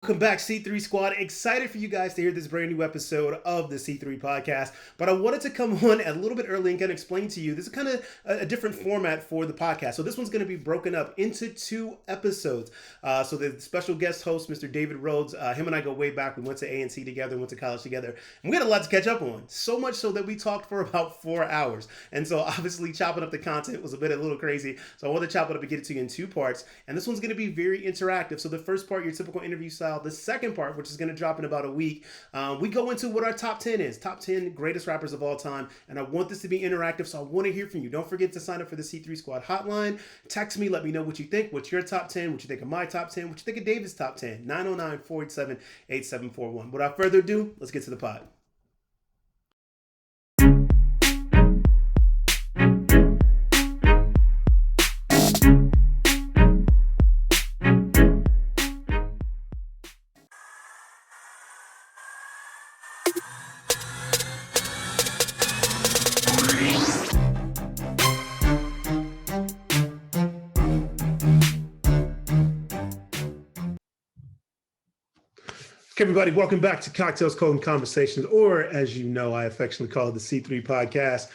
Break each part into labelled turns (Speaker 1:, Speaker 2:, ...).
Speaker 1: Welcome back, C3 Squad. Excited for you guys to hear this brand new episode of the C3 podcast. But I wanted to come on a little bit early and kind of explain to you, this is kind of a different format for the podcast. So this one's going to be broken up into two episodes. So the special guest host, Mr. David Rhodes, him and I go way back. We went to A&T together, went to college together, and we had a lot to catch up on. So much so that we talked for about 4 hours. And so obviously chopping up the content was a little crazy. So I wanted to chop it up and get it to you in two parts. And this one's going to be very interactive. So the first part, your typical interview style. The second part, which is going to drop in about a week, we go into what our top 10 is. Top 10 greatest rappers of all time. And I want this to be interactive, so I want to hear from you. Don't forget to sign up for the C3 Squad hotline. Text me. Let me know what you think. What's your top 10? What you think of my top 10? What you think of David's top 10? 909-487-8741. Without further ado, let's get to the pod. Okay, everybody, welcome back to Cocktails, Code, and Conversations, or as you know, I affectionately call it the C3 podcast.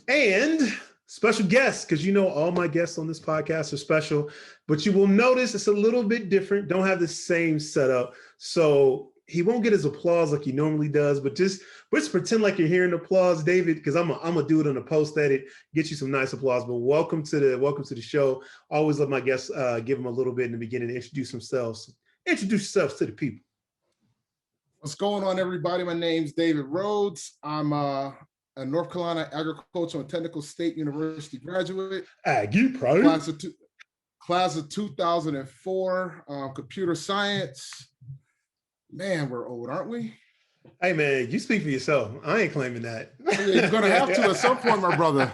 Speaker 1: And special guests, because you know all my guests on this podcast are special, but you will notice it's a little bit different. Don't have the same setup. So he won't get his applause like he normally does, but just pretend like you're hearing applause, David, because I'm gonna do it on the post edit, get you some nice applause. But welcome to the show. Always let my guests give them a little bit in the beginning to introduce themselves. Introduce yourselves to the people.
Speaker 2: What's going on, everybody? My name's David Rhodes. I'm a North Carolina Agricultural and Technical State University graduate.
Speaker 1: Aggie, probably.
Speaker 2: Class of 2004, computer science. Man, we're old, aren't we?
Speaker 1: Hey, man, you speak for yourself. I ain't claiming that.
Speaker 2: Yeah, you're going to have to at some point, my brother.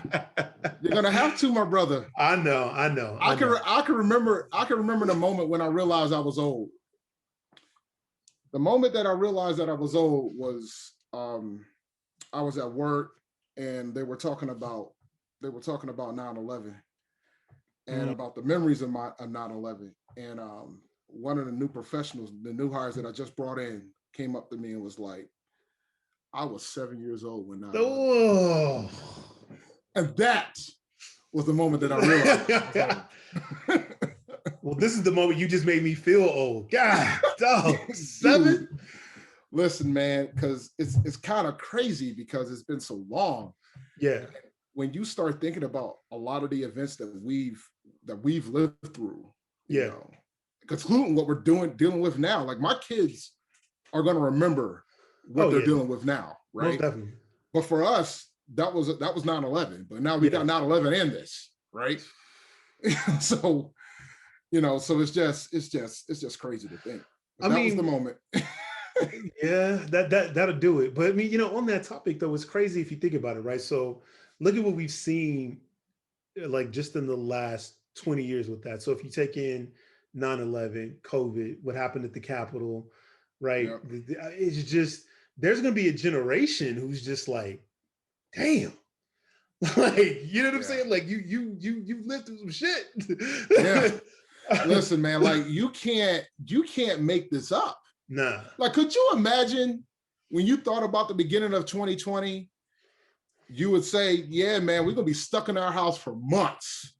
Speaker 2: You're going to have to, my brother.
Speaker 1: I know.
Speaker 2: I can remember the moment when I realized I was old. The moment that I realized that I was old was I was at work and they were talking about 9/11 and about the memories of 9/11. And one of the new professionals, the new hires that I just brought in, came up to me and was like, "I was 7 years old when 9/11."
Speaker 1: Oh.
Speaker 2: And that was the moment that I realized.
Speaker 1: Well, this is the moment you just made me feel old. God, dog, 7?
Speaker 2: Listen, man, because it's kind of crazy because it's been so long.
Speaker 1: Yeah.
Speaker 2: When you start thinking about a lot of the events that we've lived through,
Speaker 1: yeah,
Speaker 2: you know, including what we're dealing with now. Like my kids are going to remember what they're dealing with now, right?
Speaker 1: Most definitely.
Speaker 2: But for us, that was 9/11. But now we got 9/11 and this, right? So. You know, so it's just crazy to think. But that was the moment.
Speaker 1: Yeah, that'll do it. But I mean, you know, on that topic though, it's crazy if you think about it, right? So look at what we've seen, like just in the last 20 years with that. So if you take in 9/11, COVID, what happened at the Capitol, right? Yep. It's just there's gonna be a generation who's just like, damn. Like, you know what I'm saying? Like you've lived through some shit.
Speaker 2: Yeah. Listen, man, like you can't make this up.
Speaker 1: Nah.
Speaker 2: Like, could you imagine when you thought about the beginning of 2020, you would say, yeah, man, we're gonna be stuck in our house for months.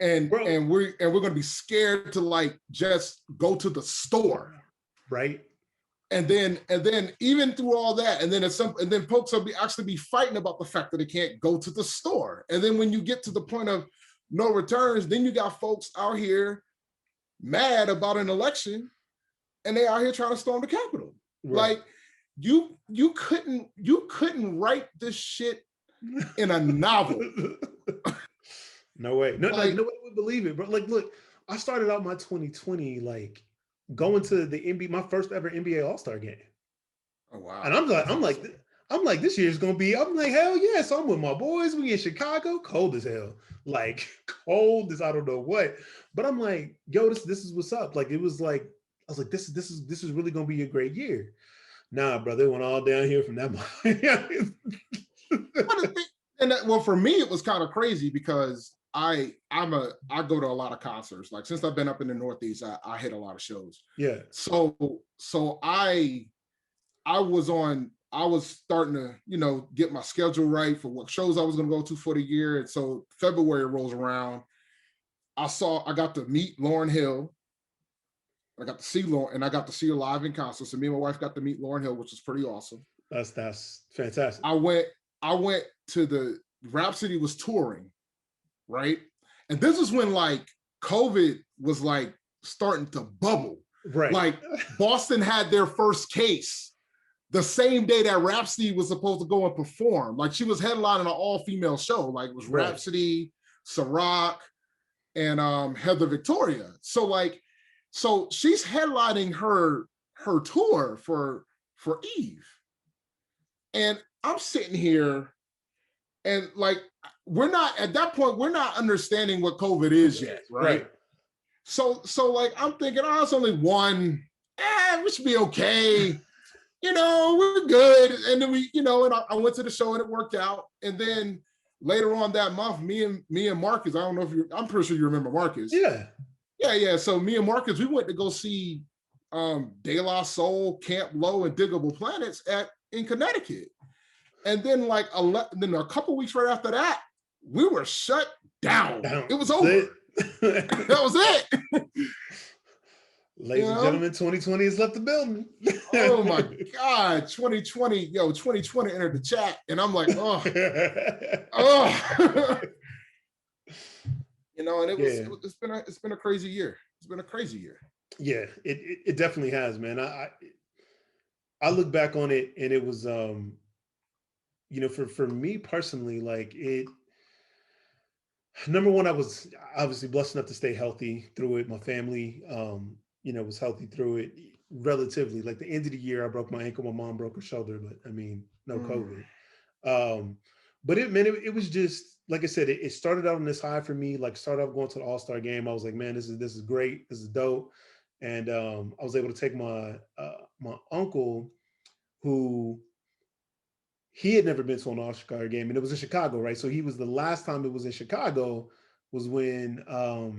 Speaker 2: And we're gonna be scared to like just go to the store.
Speaker 1: Right.
Speaker 2: And then even through all that, and then folks will actually be fighting about the fact that they can't go to the store. And then when you get to the point of no returns, then you got folks out here mad about an election and they out here trying to storm the Capitol. Right. Like you couldn't write this shit in a novel.
Speaker 1: No way. Nobody would believe it. But like, look, I started out my 2020 like going to the NBA, my first ever NBA All-Star game.
Speaker 2: Oh wow.
Speaker 1: And I'm like, this year's gonna be, I'm like, hell yeah. So I'm with my boys. We in Chicago, cold as hell. Like cold as I don't know what. But I'm like, yo, this is what's up. Like it was like, I was like, this is really gonna be a great year. Nah, brother, it went all down here from that moment.
Speaker 2: Well, for me, it was kind of crazy because I go to a lot of concerts. Like since I've been up in the Northeast, I hit a lot of shows.
Speaker 1: Yeah.
Speaker 2: So I was starting to, get my schedule right for what shows I was going to go to for the year. And so February rolls around. I got to meet Lauryn Hill. I got to see Lauryn, and I got to see her live in concert. So me and my wife got to meet Lauryn Hill, which was pretty awesome.
Speaker 1: That's fantastic.
Speaker 2: I went to the Rhapsody was touring, right? And this is when like COVID was like starting to bubble.
Speaker 1: Right.
Speaker 2: Like Boston had their first case the same day that Rhapsody was supposed to go and perform. Like she was headlining an all-female show. Like it was
Speaker 1: right.
Speaker 2: Rhapsody, Ciroc, and Heather Victoria. So she's headlining her tour for Eve. And I'm sitting here and like we're not at that point, we're not understanding what COVID is yet, right? So like I'm thinking, oh, it's only one. We should be okay. We're good. And then and I went to the show and it worked out. And then later on that month, me and Marcus, I don't know if I'm pretty sure you remember Marcus. Yeah. So me and Marcus, we went to go see De La Soul, Camp Low, and Diggable Planets in Connecticut. And then then a couple weeks right after that, we were shut down. It was over. That was it.
Speaker 1: Ladies and gentlemen, 2020 has left the building.
Speaker 2: Oh my God, 2020 entered the chat, and I'm like, oh. And it's been a crazy year. It's been a crazy year.
Speaker 1: Yeah, it definitely has, man. I look back on it, and it was for me personally, like number one, I was obviously blessed enough to stay healthy through it. My family was healthy through it relatively. Like the end of the year, I broke my ankle, my mom broke her shoulder, but I mean, no COVID. But it was just, like I said, it started out on this high for me, like started out going to the All-Star game. I was like, man, this is great. This is dope. And I was able to take my uncle, who he had never been to an All-Star game, and it was in Chicago, right? So he was, the last time it was in Chicago was when I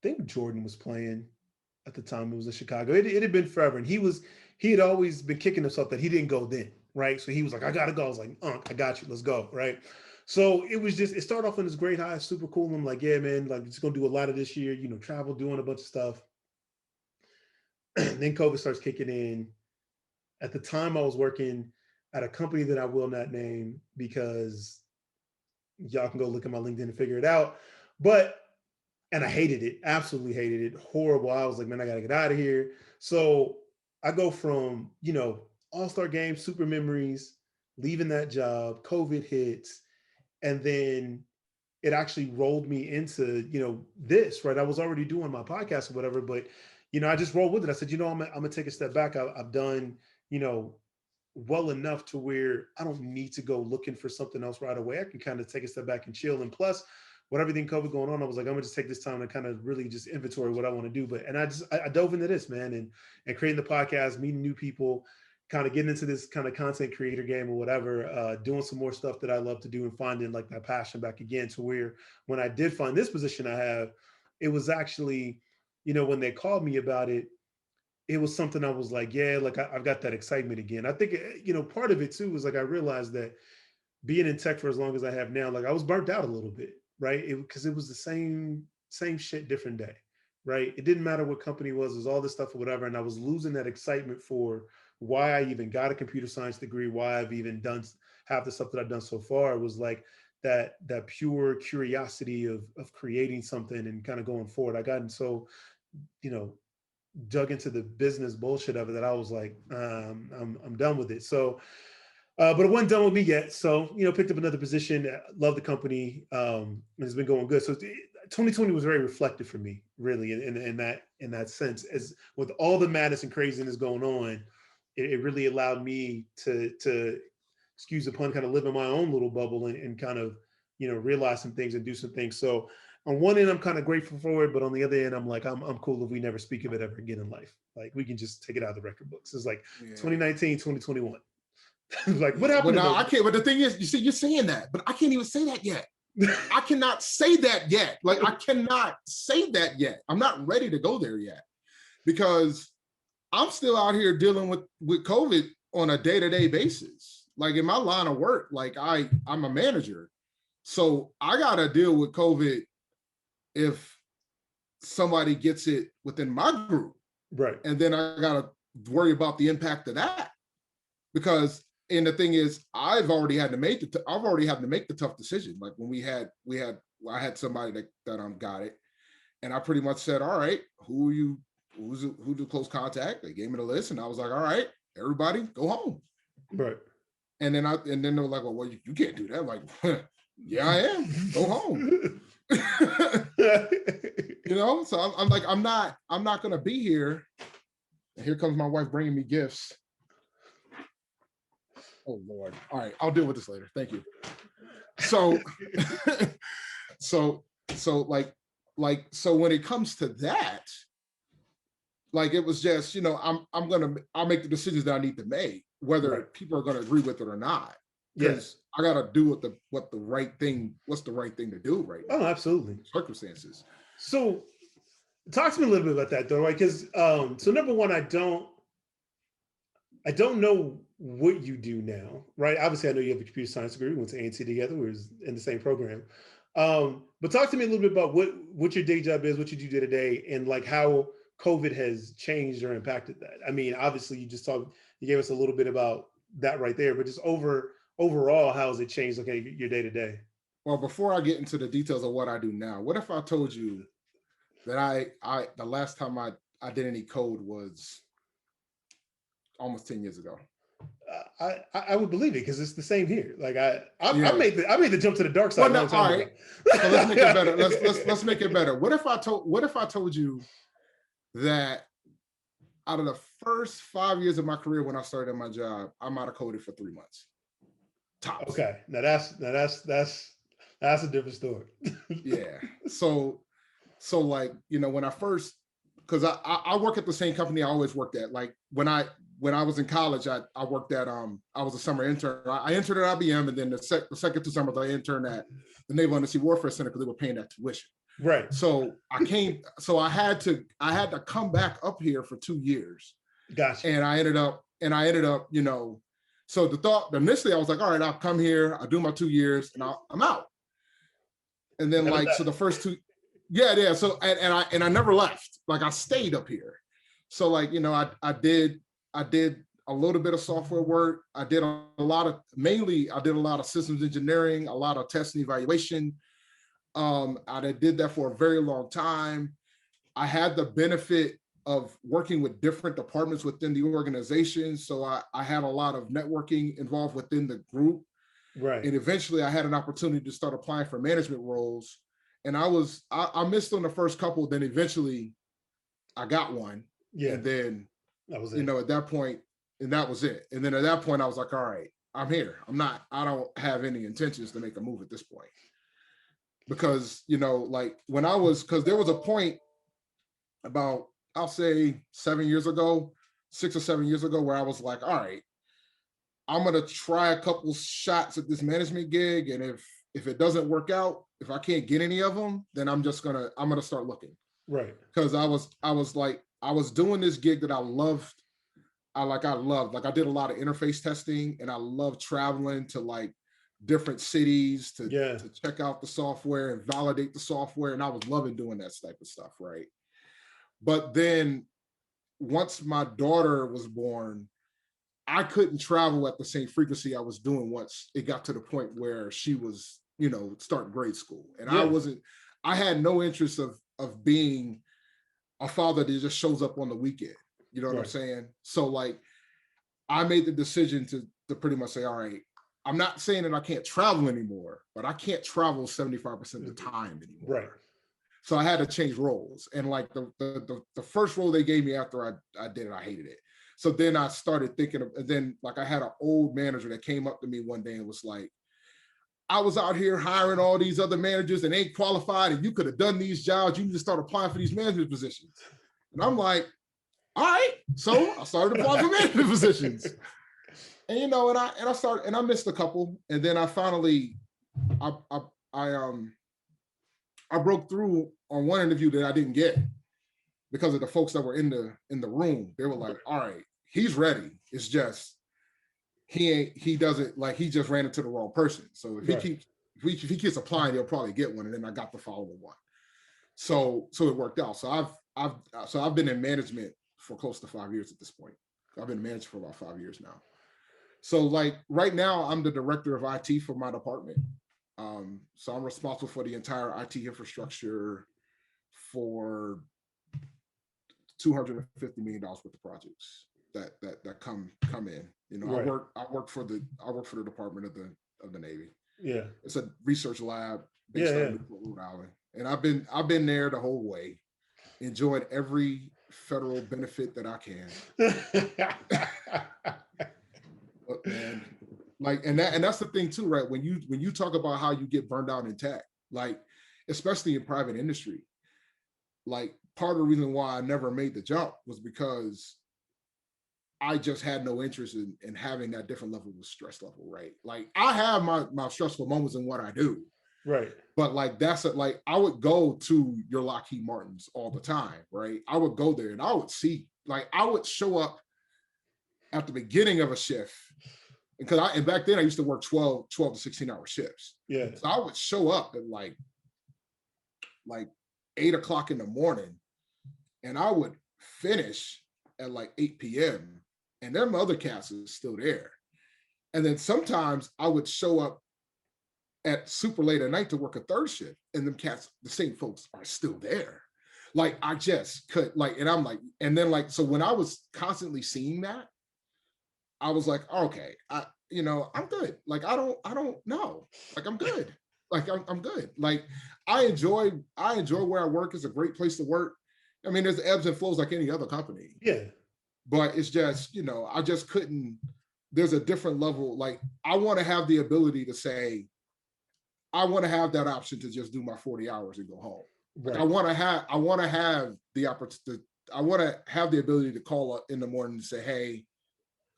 Speaker 1: think Jordan was playing at the time. It was in Chicago. It had been forever, and he had always been kicking himself that he didn't go then, right? So he was like, I gotta go. I was like, I got you. Let's go, right? So it started off on this great high, super cool. And I'm like, yeah, man, like just gonna do a lot of this year, travel, doing a bunch of stuff. Then COVID starts kicking in. At the time, I was working at a company that I will not name because y'all can go look at my LinkedIn and figure it out. And I hated it, absolutely hated it, horrible. I was like, man, I gotta get out of here. So I go from, All-Star game, super memories, leaving that job, COVID hits, and then it actually rolled me into, this, right? I was already doing my podcast or whatever, but, I just rolled with it. I said, I'm gonna take a step back. I've done, well enough to where I don't need to go looking for something else right away. I can kind of take a step back and chill. And plus, with everything COVID going on, I was like, I'm gonna just take this time to kind of really just inventory what I want to do. And I dove into this, man, and creating the podcast, meeting new people, kind of getting into this kind of content creator game or whatever, doing some more stuff that I love to do and finding like that passion back again, to where when I did find this position I have, it was actually, when they called me about it, it was something I was like, yeah, like I've got that excitement again. I think, part of it too was like, I realized that being in tech for as long as I have now, like I was burnt out a little bit, right? Because it was the same shit, different day, right? It didn't matter what company it was all this stuff or whatever. And I was losing that excitement for why I even got a computer science degree, why I've even done half the stuff that I've done so far. It was like that pure curiosity of creating something and kind of going forward. I gotten so, dug into the business bullshit of it that I was like, I'm done with it. So, but it wasn't done with me yet. So, picked up another position, love the company, and it's been going good. So 2020 was very reflective for me, really, in that sense. As with all the madness and craziness going on, it really allowed me to, excuse the pun, kind of live in my own little bubble and kind of, realize some things and do some things. So on one end, I'm kind of grateful for it, but on the other end, I'm like, I'm cool if we never speak of it ever again in life. Like we can just take it out of the record books. It's like 2019, 2021. Like what happened?
Speaker 2: I can't. But the thing is, you see, you're saying that, but I can't even say that yet. I cannot say that yet. Like, I cannot say that yet. I'm not ready to go there yet because I'm still out here dealing with COVID on a day-to-day basis. Like, in my line of work, like I'm a manager. So I got to deal with COVID if somebody gets it within my group.
Speaker 1: Right.
Speaker 2: And then I got to worry about the impact of that because, and the thing is, I've already had to make the tough decision. Like when I had somebody that got it, and I pretty much said, all right, who's the close contact? They gave me the list, and I was like, all right, everybody go home.
Speaker 1: Right.
Speaker 2: And then they were like, well, you can't do that. I'm like, yeah, I am. Go home. You know, so I'm like, I'm not gonna be here. And here comes my wife bringing me gifts. Oh Lord. All right, I'll deal with this later. Thank you. So so when it comes to that, like it was just, you know, I'll make the decisions that I need to make, whether people are gonna agree with it or not. Yes. I gotta do what's the right thing to do right now.
Speaker 1: Oh, absolutely.
Speaker 2: Circumstances.
Speaker 1: So talk to me a little bit about that though, right? Because so number one, I don't know what you do now, right? Obviously, I know you have a computer science degree. We went to A&T together. We were in the same program. But talk to me a little bit about what your day job is, what you do day to day, and like how COVID has changed or impacted that. I mean, obviously, you gave us a little bit about that right there, but just overall, how has it changed? Okay, your day to day.
Speaker 2: Well, before I get into the details of what I do now, what if I told you that the last time I did any code was almost 10 years ago?
Speaker 1: I would believe it because it's the same here. Like I made the jump to the dark side.
Speaker 2: Well, no, all right. So let's make it better. Let's make it better. What if I told you that out of the first 5 years of my career when I started my job, I might have coded for 3 months. Tops.
Speaker 1: Okay. Now that's a different story.
Speaker 2: Yeah. So like, you know, when I first, because I work at the same company I always worked at. Like when I was in college, I worked at I was a summer intern. I interned at IBM, and then the second 2 summers I interned at the Naval Undersea Warfare Center because they were paying that tuition.
Speaker 1: Right.
Speaker 2: So I had to come back up here for 2 years.
Speaker 1: Gotcha.
Speaker 2: And I ended up, you know, so initially I was like, all right, I'll come here, I'll do my 2 years, and I'm out. And then so the first two, yeah. So and I never left. Like I stayed up here. So like, you know, I did a little bit of software work. I did a lot of systems engineering, a lot of test and evaluation. I did that for a very long time. I had the benefit of working with different departments within the organization. So I had a lot of networking involved within the group.
Speaker 1: Right.
Speaker 2: And eventually I had an opportunity to start applying for management roles. And I missed on the first couple, then eventually I got one. Yeah. And then, that was it. You know, at that point, and that was it. And then at that point I was like, all right, I'm here. I don't have any intentions to make a move at this point. Because, you know, like because there was a point about, I'll say 7 years ago, 6 or 7 years ago, where I was like, all right, I'm going to try a couple shots at this management gig. And if it doesn't work out, if I can't get any of them, then I'm going to start looking. Right. Because I was doing this gig that I loved. I did a lot of interface testing, and I love traveling to like different cities to check out the software and validate the software. And I was loving doing that type of stuff. Right. But then once my daughter was born, I couldn't travel at the same frequency I was doing once it got to the point where she was, you know, starting grade school. And I had no interest of being a father that just shows up on the weekend. You know what I'm saying? So like, I made the decision to pretty much say, all right, I'm not saying that I can't travel anymore, but I can't travel 75% of the time anymore. Right. So I had to change roles. And like the first role they gave me after I did it, I hated it. So then I started thinking I had an old manager that came up to me one day and was like, I was out here hiring all these other managers and ain't qualified, and you could have done these jobs. You need to start applying for these management positions. And I'm like, all right. So I started applying for management positions. And, you know, and I started, and I missed a couple. And then I finally, I I broke through on one interview that I didn't get because of the folks that were in the room. They were like, all right, he's ready. It's just he doesn't, like, he just ran into the wrong person. So if he keeps applying, he'll probably get one. And then I got the following one. So it worked out. So I've been in management for close to 5 years at this point. I've been a manager for about 5 years now. So like right now, I'm the director of IT for my department. So I'm responsible for the entire IT infrastructure for $250 million worth of projects that come in. You know, right. I work for the Department of the Navy.
Speaker 1: Yeah,
Speaker 2: it's a research lab based out of Newport, Rhode Island, and I've been there the whole way, enjoyed every federal benefit that I can. But man, like, and that's the thing too, right? When you talk about how you get burned out in tech, like especially in private industry, like part of the reason why I never made the jump was because I just had no interest in having that different level of stress level, right? Like I have my stressful moments in what I do,
Speaker 1: right?
Speaker 2: But like like I would go to your Lockheed Martins all the time, right? I would go there and I would see, like I would show up at the beginning of a shift, because back then I used to work 12 to 16-hour shifts.
Speaker 1: Yeah.
Speaker 2: So I would show up at like 8:00 in the morning, and I would finish at like 8 p.m. and them other cats is still there. And then sometimes I would show up at super late at night to work a third shift, and them cats, the same folks, are still there. Like I just could, like, and I'm like, and then like, so when I was constantly seeing that, I was like, okay, I'm good. Like I don't know. Like I'm good. Like I'm good. Like I enjoy where I work. It's a great place to work. I mean, there's ebbs and flows like any other company.
Speaker 1: Yeah.
Speaker 2: But it's just, I just couldn't, there's a different level. Like I want to have the ability to say, I want to have that option to just do my 40 hours and go home. Like right. I want to have the opportunity. I want to have the ability to call up in the morning and say, hey,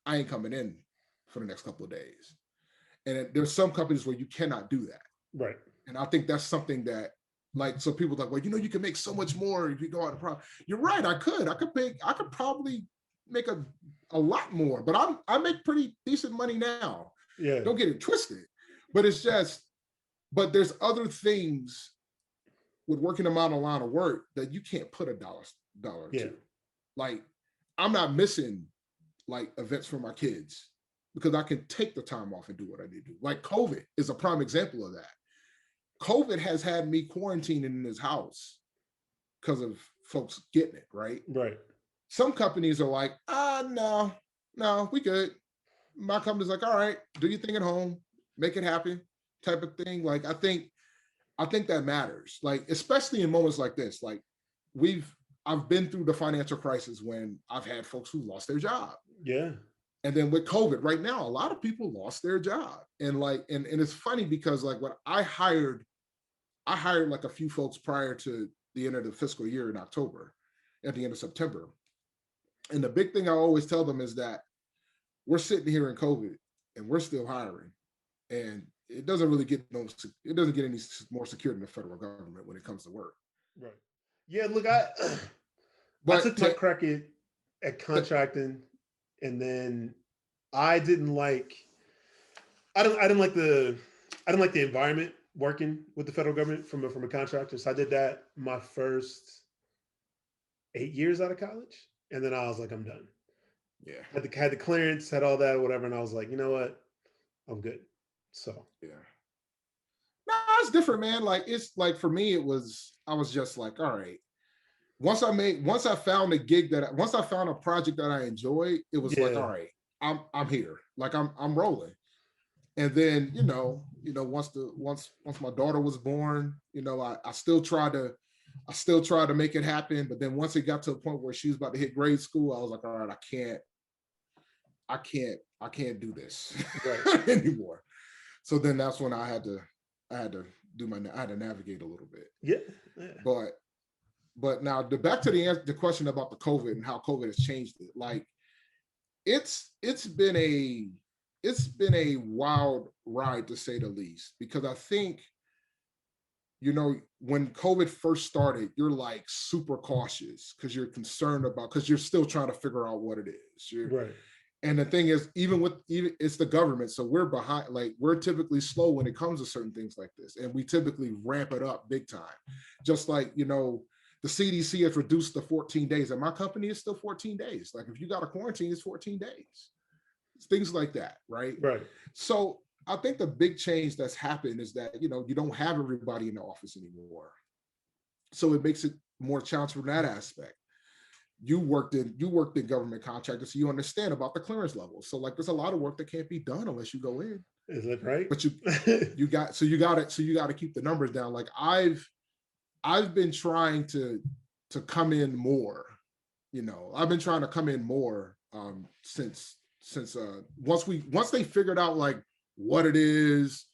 Speaker 2: I ain't coming in for the next couple of days. And there's some companies where you cannot do that.
Speaker 1: Right.
Speaker 2: And I think that's something that, like, so people are like, well, you can make so much more if you go out of problem. You're right. I could probably make a lot more, but I make pretty decent money now.
Speaker 1: Yeah.
Speaker 2: Don't get it twisted. But it's just, but there's other things with working a line of work that you can't put a dollar to. Like, I'm not missing like events for my kids because I can take the time off and do what I need to do. Like COVID is a prime example of that. COVID has had me quarantining in this house because of folks getting it, right?
Speaker 1: Right.
Speaker 2: Some companies are like, no, we good. My company's like, all right, do your thing at home, make it happen, type of thing. Like, I think that matters. Like, especially in moments like this, like I've been through the financial crisis when I've had folks who lost their job.
Speaker 1: Yeah.
Speaker 2: And then with COVID right now, a lot of people lost their job. And like, and it's funny because like when I hired like a few folks prior to the end of the fiscal year in October, at the end of September. And the big thing I always tell them is that we're sitting here in COVID and we're still hiring. And it doesn't get any more secure than the federal government when it comes to work.
Speaker 1: Right. Yeah, look, I took my crack at contracting, and then I didn't like the environment working with the federal government from a contractor. So I did that my first 8 years out of college, and then I was like, I'm done.
Speaker 2: Yeah.
Speaker 1: Had the clearance, had all that, whatever, and I was like, you know what, I'm good. So
Speaker 2: yeah. No, it's different, man. Like it's like for me, I was just like, all right. Once I found a project that I enjoyed, it was like, all right, I'm here. Like I'm rolling. And then, once my daughter was born, I still tried to make it happen. But then once it got to a point where she was about to hit grade school, I was like, all right, I can't do this right. anymore. So then that's when I had to navigate a little bit.
Speaker 1: Yeah.
Speaker 2: But now back to the question about the COVID and how COVID has changed it. Like it's been a wild ride to say the least, because I think you know, when COVID first started, you're like super cautious because you're concerned about, because you're still trying to figure out what it is.
Speaker 1: Right.
Speaker 2: And the thing is, even it's the government, so we're behind. Like, we're typically slow when it comes to certain things like this, and we typically ramp it up big time. Just like, you know, the CDC has reduced the 14 days, and my company is still 14 days. Like, if you got a quarantine, it's 14 days. It's things like that, right?
Speaker 1: Right.
Speaker 2: So I think the big change that's happened is that, you know, you don't have everybody in the office anymore, so it makes it more challenging from that aspect. You worked in government contractors, so you understand about the clearance levels. So like, there's a lot of work that can't be done unless you go in.
Speaker 1: Is that right?
Speaker 2: But you got to keep the numbers down. Like, I've been trying to come in more. You know, I've been trying to come in more since once they figured out like what it is,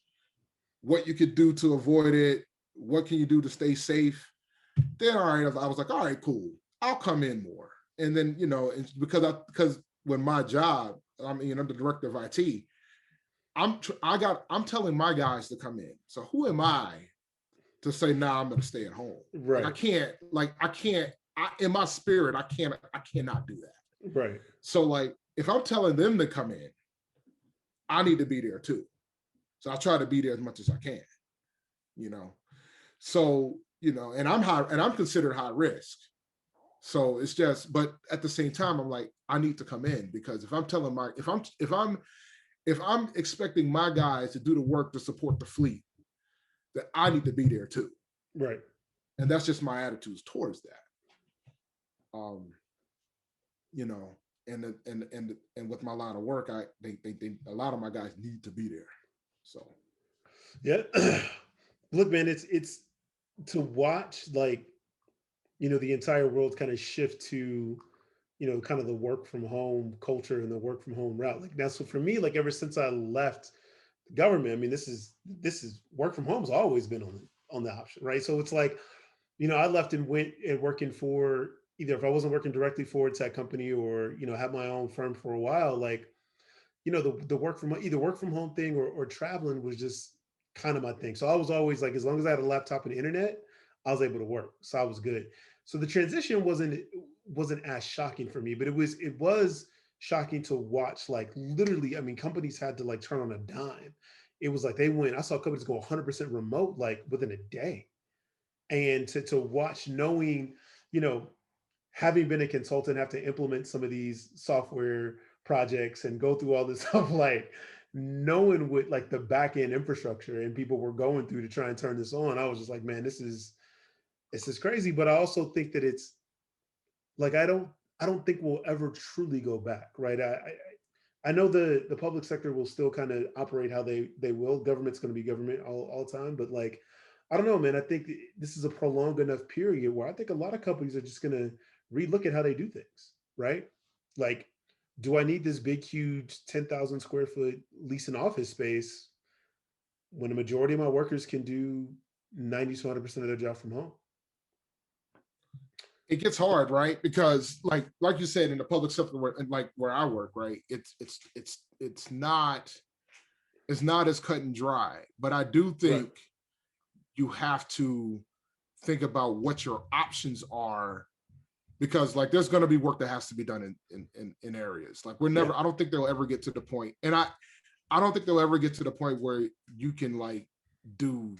Speaker 2: what you could do to avoid it, what can you do to stay safe. Then all right, I was like, all right, cool, I'll come in more. And then, you know, it's because when my job, I mean, I'm the director of IT. I'm telling my guys to come in. So who am I to say, nah, I'm going to stay at home?
Speaker 1: Right.
Speaker 2: I can't. In my spirit, I cannot do that.
Speaker 1: Right.
Speaker 2: So like, if I'm telling them to come in, I need to be there too. So I try to be there as much as I can. You know, so, you know, and I'm considered high risk. So it's just, but at the same time, I'm like, I need to come in, because if I'm expecting my guys to do the work to support the fleet, that I need to be there too.
Speaker 1: Right.
Speaker 2: And that's just my attitudes towards that. You know, and with my line of work, they a lot of my guys need to be there. So
Speaker 1: yeah. Look, man, it's to watch, like, you know, the entire world kind of shift to, you know, kind of the work from home culture and the work from home route. Like, now, so for me, like, ever since I left the government, I mean, this is work from home has always been on the option, right? So it's like, you know, I left and went and working for, either if I wasn't working directly for a tech company, or, you know, had my own firm for a while, like, you know, the work from home thing, or traveling was just kind of my thing. So I was always like, as long as I had a laptop and internet, I was able to work. So I was good. So the transition wasn't as shocking for me, but it was shocking to watch, like, literally, I mean, companies had to like turn on a dime. It was like I saw companies go 100% remote like within a day. And to watch, knowing, you know, having been a consultant, have to implement some of these software projects and go through all this stuff, like, knowing what, like, the back end infrastructure and people were going through to try and turn this on, I was just like, man, this is crazy. But I also think that it's like, I don't think we'll ever truly go back, right? I know the public sector will still kind of operate how they will. Government's going to be government all time, but like, I don't know, man. I think this is a prolonged enough period where I think a lot of companies are just going to relook at how they do things, right? Like, do I need this big, huge 10,000 square foot lease and office space when the majority of my workers can do 90 to 100% of their job from home?
Speaker 2: it gets hard, right? Because like you said, in the public sector, where I work, right, it's not as cut and dry. But I do
Speaker 1: Right.
Speaker 2: think you have to think about what your options are, because like, there's going to be work that has to be done in areas. Like,
Speaker 1: Yeah.
Speaker 2: I don't think they'll ever get to the point, and I don't think they'll ever get to the point where you can like do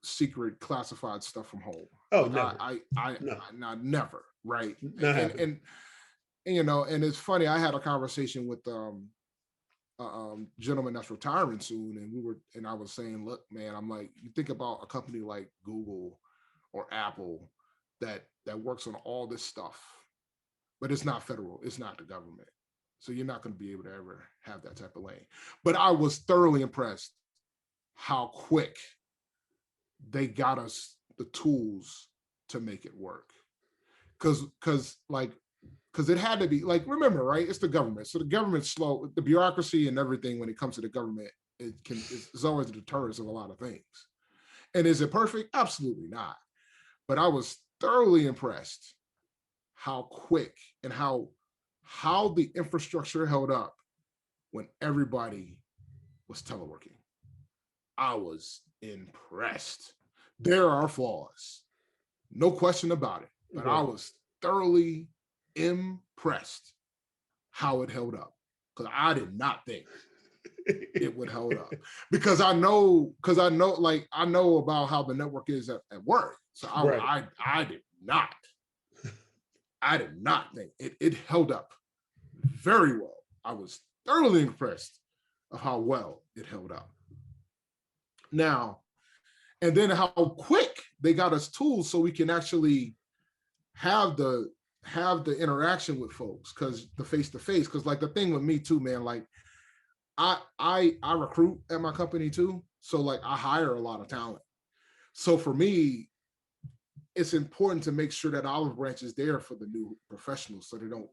Speaker 2: secret classified stuff from home.
Speaker 1: Oh,
Speaker 2: Like,
Speaker 1: never. No,
Speaker 2: never, right?
Speaker 1: not
Speaker 2: And,
Speaker 1: happening.
Speaker 2: and and you know, and it's funny. I had a conversation with a gentleman that's retiring soon, and I was saying, look, man, I'm like, you think about a company like Google or Apple that works on all this stuff, but it's not federal, it's not the government. So you're not going to be able to ever have that type of lane. But I was thoroughly impressed how quick they got us the tools to make it work. Because it had to be like, remember, right? It's the government, so the government's slow. The bureaucracy and everything when it comes to the government, it's always a deterrent of a lot of things. And is it perfect? Absolutely not. But I was thoroughly impressed how quick and how the infrastructure held up when everybody was teleworking. I was impressed. There are flaws, no question about it, but I was thoroughly impressed how it held up, because I did not think it would hold up, because I know about how the network is at work. So I did not think it held up very well. I was thoroughly impressed of how well it held up. Now, and then how quick they got us tools so we can actually have the interaction with folks, because the face-to-face, because like the thing with me too, man, like I recruit at my company too. So like I hire a lot of talent. So for me, it's important to make sure that olive branch is there for the new professionals, so they don't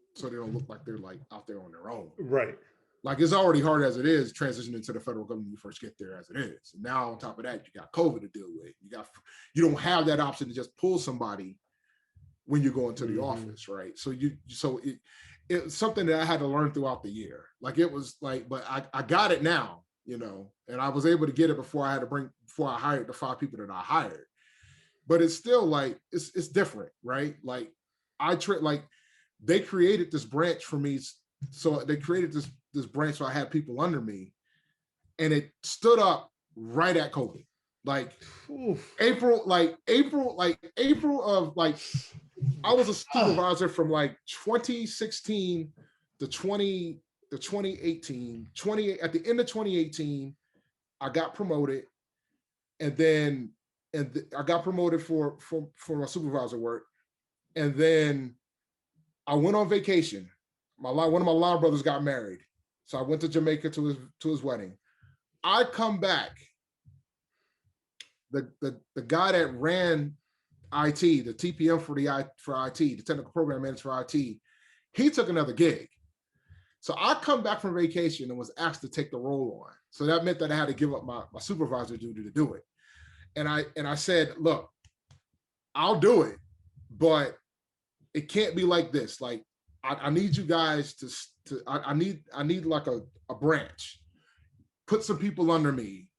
Speaker 2: look like they're like out there on their own.
Speaker 1: Right.
Speaker 2: Like it's already hard as it is transitioning to the federal government when you first get there as it is. And now on top of that, you got COVID to deal with. You don't have that option to just pull somebody when you go into the office, right? So it's something that I had to learn throughout the year. Like it was like, but I got it now, and I was able to get it before I hired the 5 people that I hired. But it's still like it's different, right? Like they created this branch for me. So they created this branch, so I had people under me, and it stood up right at COVID. Like April of like, I was a supervisor from like 2016 to 2018. At the end of 2018, I got promoted, and then I got promoted for my supervisor work, and then I went on vacation. One of my line brothers got married, so I went to Jamaica to his wedding. I come back. The guy that ran IT, the TPM for IT, the technical program manager for IT, he took another gig. So I come back from vacation and was asked to take the role on. So that meant that I had to give up my supervisor duty to do it. And I said, look, I'll do it, but it can't be like this. Like I need you guys I need like a branch. Put some people under me.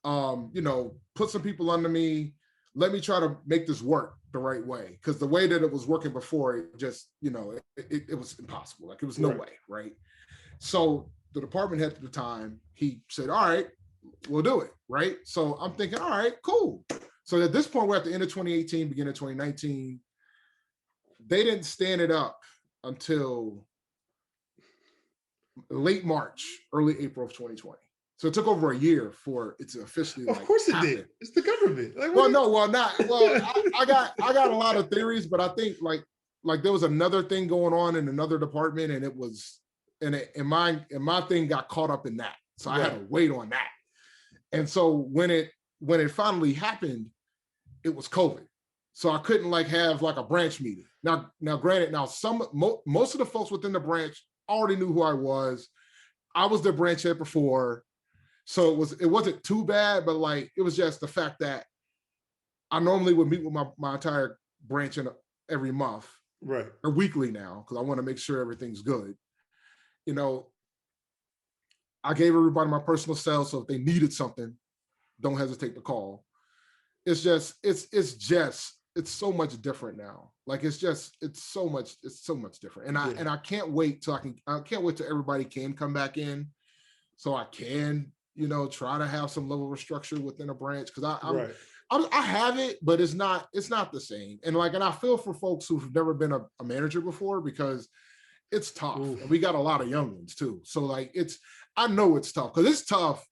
Speaker 2: Put some people under me. Let me try to make this work the right way. Because the way that it was working before, it just, it was impossible. Like it was no way, right? So the department head at the time, he said, all right, we'll do it, right? So I'm thinking, all right, cool. So at this point, we're at the end of 2018, beginning of 2019. They didn't stand it up until late March, early April of 2020. So it took over a year for it to officially.
Speaker 1: Of course it did. It's the government.
Speaker 2: Like, I got a lot of theories, but I think like there was another thing going on in another department, and it was, and my thing got caught up in that. So I had to wait on that. And so when it finally happened, it was COVID. So I couldn't like have like a branch meeting. Now granted, most of the folks within the branch already knew who I was. I was the branch head before. So it wasn't too bad, but like it was just the fact that I normally would meet with my entire branch every month,
Speaker 1: right,
Speaker 2: or weekly now, because I want to make sure everything's good. I gave everybody my personal cell, so if they needed something, don't hesitate to call. It's so much different now. Like it's so much different. And I can't wait till everybody can come back in, so I can try to have some level of structure within a branch, because I have it, but it's not the same. And I feel for folks who've never been a manager before, because it's tough. And we got a lot of young ones too. So I know it's tough, because it's tough.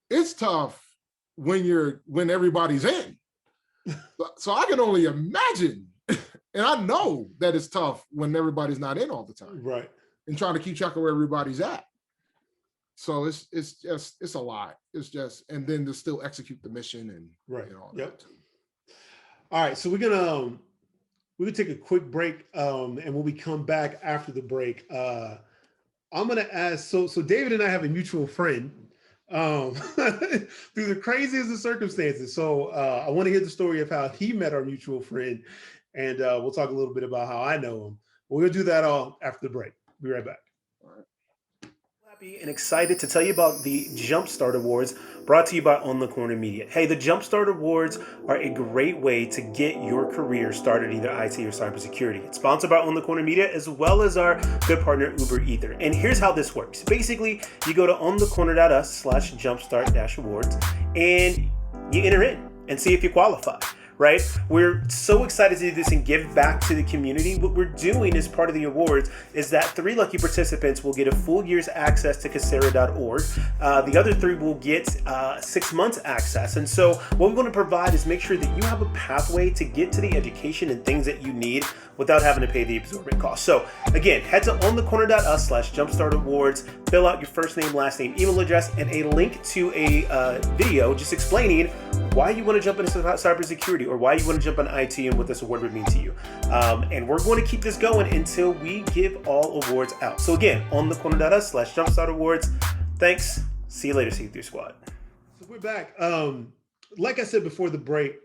Speaker 2: It's tough when everybody's in. So I can only imagine, and I know that it's tough when everybody's not in all the time.
Speaker 1: Right.
Speaker 2: And trying to keep track of where everybody's at. So it's a lot. It's just, and then to still execute the mission and all that too.
Speaker 1: All right, so we're gonna take a quick break, and when we come back after the break, I'm gonna ask. So David and I have a mutual friend through the craziest of circumstances. So I want to hear the story of how he met our mutual friend, and we'll talk a little bit about how I know him. We're gonna do that all after the break. Be right back. happy and excited to tell you about the Jumpstart Awards brought to you by On the Corner Media. Hey, the Jumpstart Awards are a great way to get your career started, either IT or cybersecurity. It's sponsored by On the Corner Media as well as our good partner Uber Ether. And here's how this works. Basically, you go to onthecorner.us/jumpstart-awards and you enter in and see if you qualify. Right? We're so excited to do this and give back to the community. What we're doing as part of the awards is that 3 lucky participants will get a full year's access to Coursera.org. The other 3 will get 6 months access. And so what we want to provide is make sure that you have a pathway to get to the education and things that you need without having to pay the exorbitant cost. So again, head to onthecorner.us/jumpstart awards, fill out your first name, last name, email address, and a link to a video just explaining why you want to jump into cybersecurity or why you want to jump on IT and what this award would mean to you. And we're going to keep this going until we give all awards out. So again, onthecorner.us/jumpstart awards. Thanks. See you later, C3 Squad. So we're back. Like I said before the break,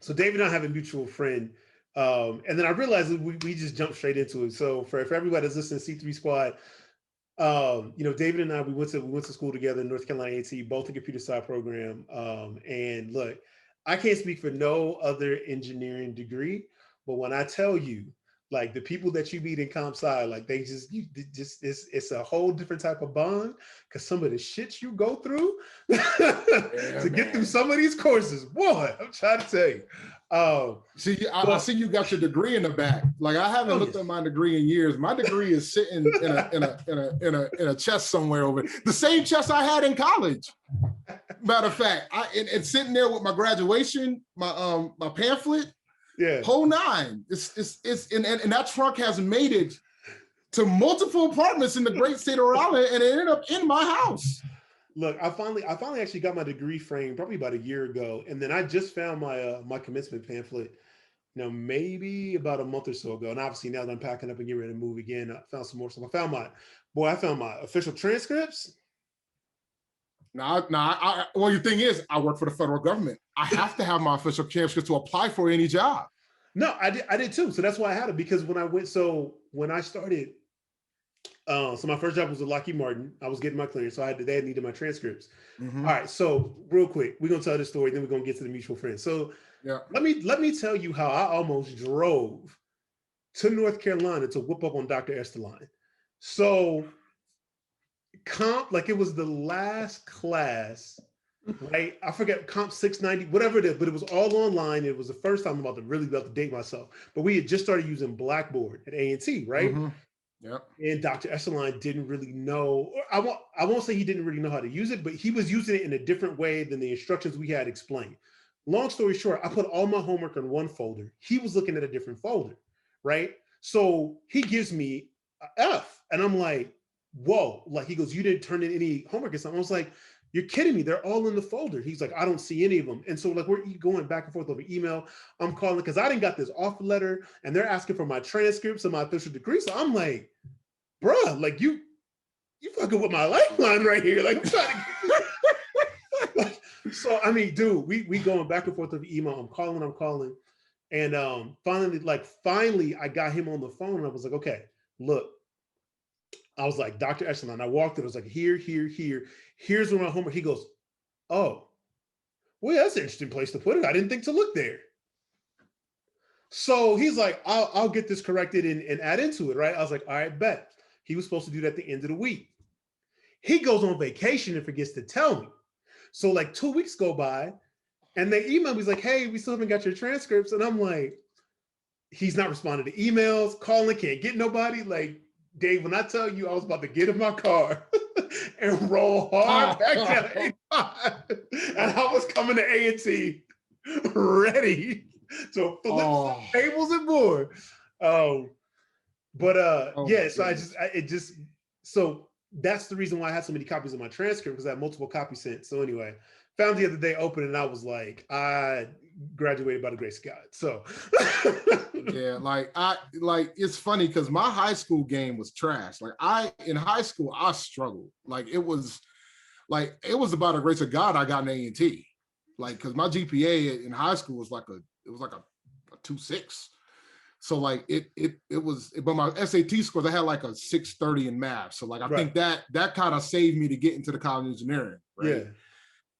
Speaker 1: so David and I have a mutual friend. And then I realized that we just jumped straight into it. So for everybody that's listening to C3 Squad, David and I, we went to school together in North Carolina A&T, both a computer science program. And look, I can't speak for no other engineering degree, but when I tell you, like the people that you meet in comp sci, like it's a whole different type of bond because some of the shit you go through to get through some of these courses, boy, I'm trying to tell you.
Speaker 2: I see you got your degree in the back. Like I haven't looked at my degree in years. My degree is sitting in a chest somewhere over there. The same chest I had in college. Matter of fact, it's sitting there with my graduation, my pamphlet, whole nine. It's and that trunk has made it to multiple apartments in the great state of Rhode Island, and it ended up in my house.
Speaker 1: Look, I finally actually got my degree framed probably about a year ago, and then I just found my commencement pamphlet, maybe about a month or so ago. And obviously now that I'm packing up and getting ready to move again, I found some more stuff. I found my official transcripts.
Speaker 2: Well, the thing is, I work for the federal government. I have to have my official transcripts to apply for any job.
Speaker 1: No, I did too. So that's why I had it, because when I started. So my first job was at Lockheed Martin. I was getting my clearance, so they needed my transcripts. Mm-hmm. All right, so real quick, we're gonna tell this story, then we're gonna get to the mutual friend. So let me tell you how I almost drove to North Carolina to whoop up on Dr. Esterline. So it was the last class, right? I forget, comp 690, whatever it is, but it was all online. It was the first time I'm about to date myself. But we had just started using Blackboard at A&T, right? Mm-hmm.
Speaker 2: Yeah.
Speaker 1: And Dr. Esterline didn't really know, I won't say he didn't really know how to use it, but he was using it in a different way than the instructions we had explained. Long story short, I put all my homework in one folder. He was looking at a different folder, right? So he gives me an F, and I'm like, whoa. Like, he goes, you didn't turn in any homework or something. I was like, you're kidding me. They're all in the folder. He's like, I don't see any of them. And so like we're going back and forth over email. I'm calling because I didn't got this offer letter and they're asking for my transcripts and my official degree. So I'm like, bruh, like you fucking with my lifeline right here. Like I'm trying to so I mean, dude, we going back and forth over email. I'm calling. And finally I got him on the phone and I was like, okay, look. I was like, Dr. Esterline. I walked in, I was like, here. Here's where my homework. He goes, oh, well, that's an interesting place to put it. I didn't think to look there. So he's like, I'll get this corrected and add into it, right? I was like, all right, bet. He was supposed to do that at the end of the week. He goes on vacation and forgets to tell me. So like 2 weeks go by and they email me, he's like, hey, we still haven't got your transcripts. And I'm like, he's not responding to emails, calling, can't get nobody. Like, Dave, when I tell you I was about to get in my car and roll hard back down 85, and I was coming to A&T ready to flip tables and more. So that's the reason why I had so many copies of my transcript, because I had multiple copies sent. So anyway, found the other day, opened, and I was like, I graduated by the grace of God. So
Speaker 2: it's funny because my high school game was trash. In high school I struggled. It was about the grace of God I got an A&T. Because my GPA in high school was like a 2.6. So like it was, but my SAT scores, I had like a 630 in math. So like I think that kind of saved me to get into the college of engineering, right?
Speaker 1: Yeah.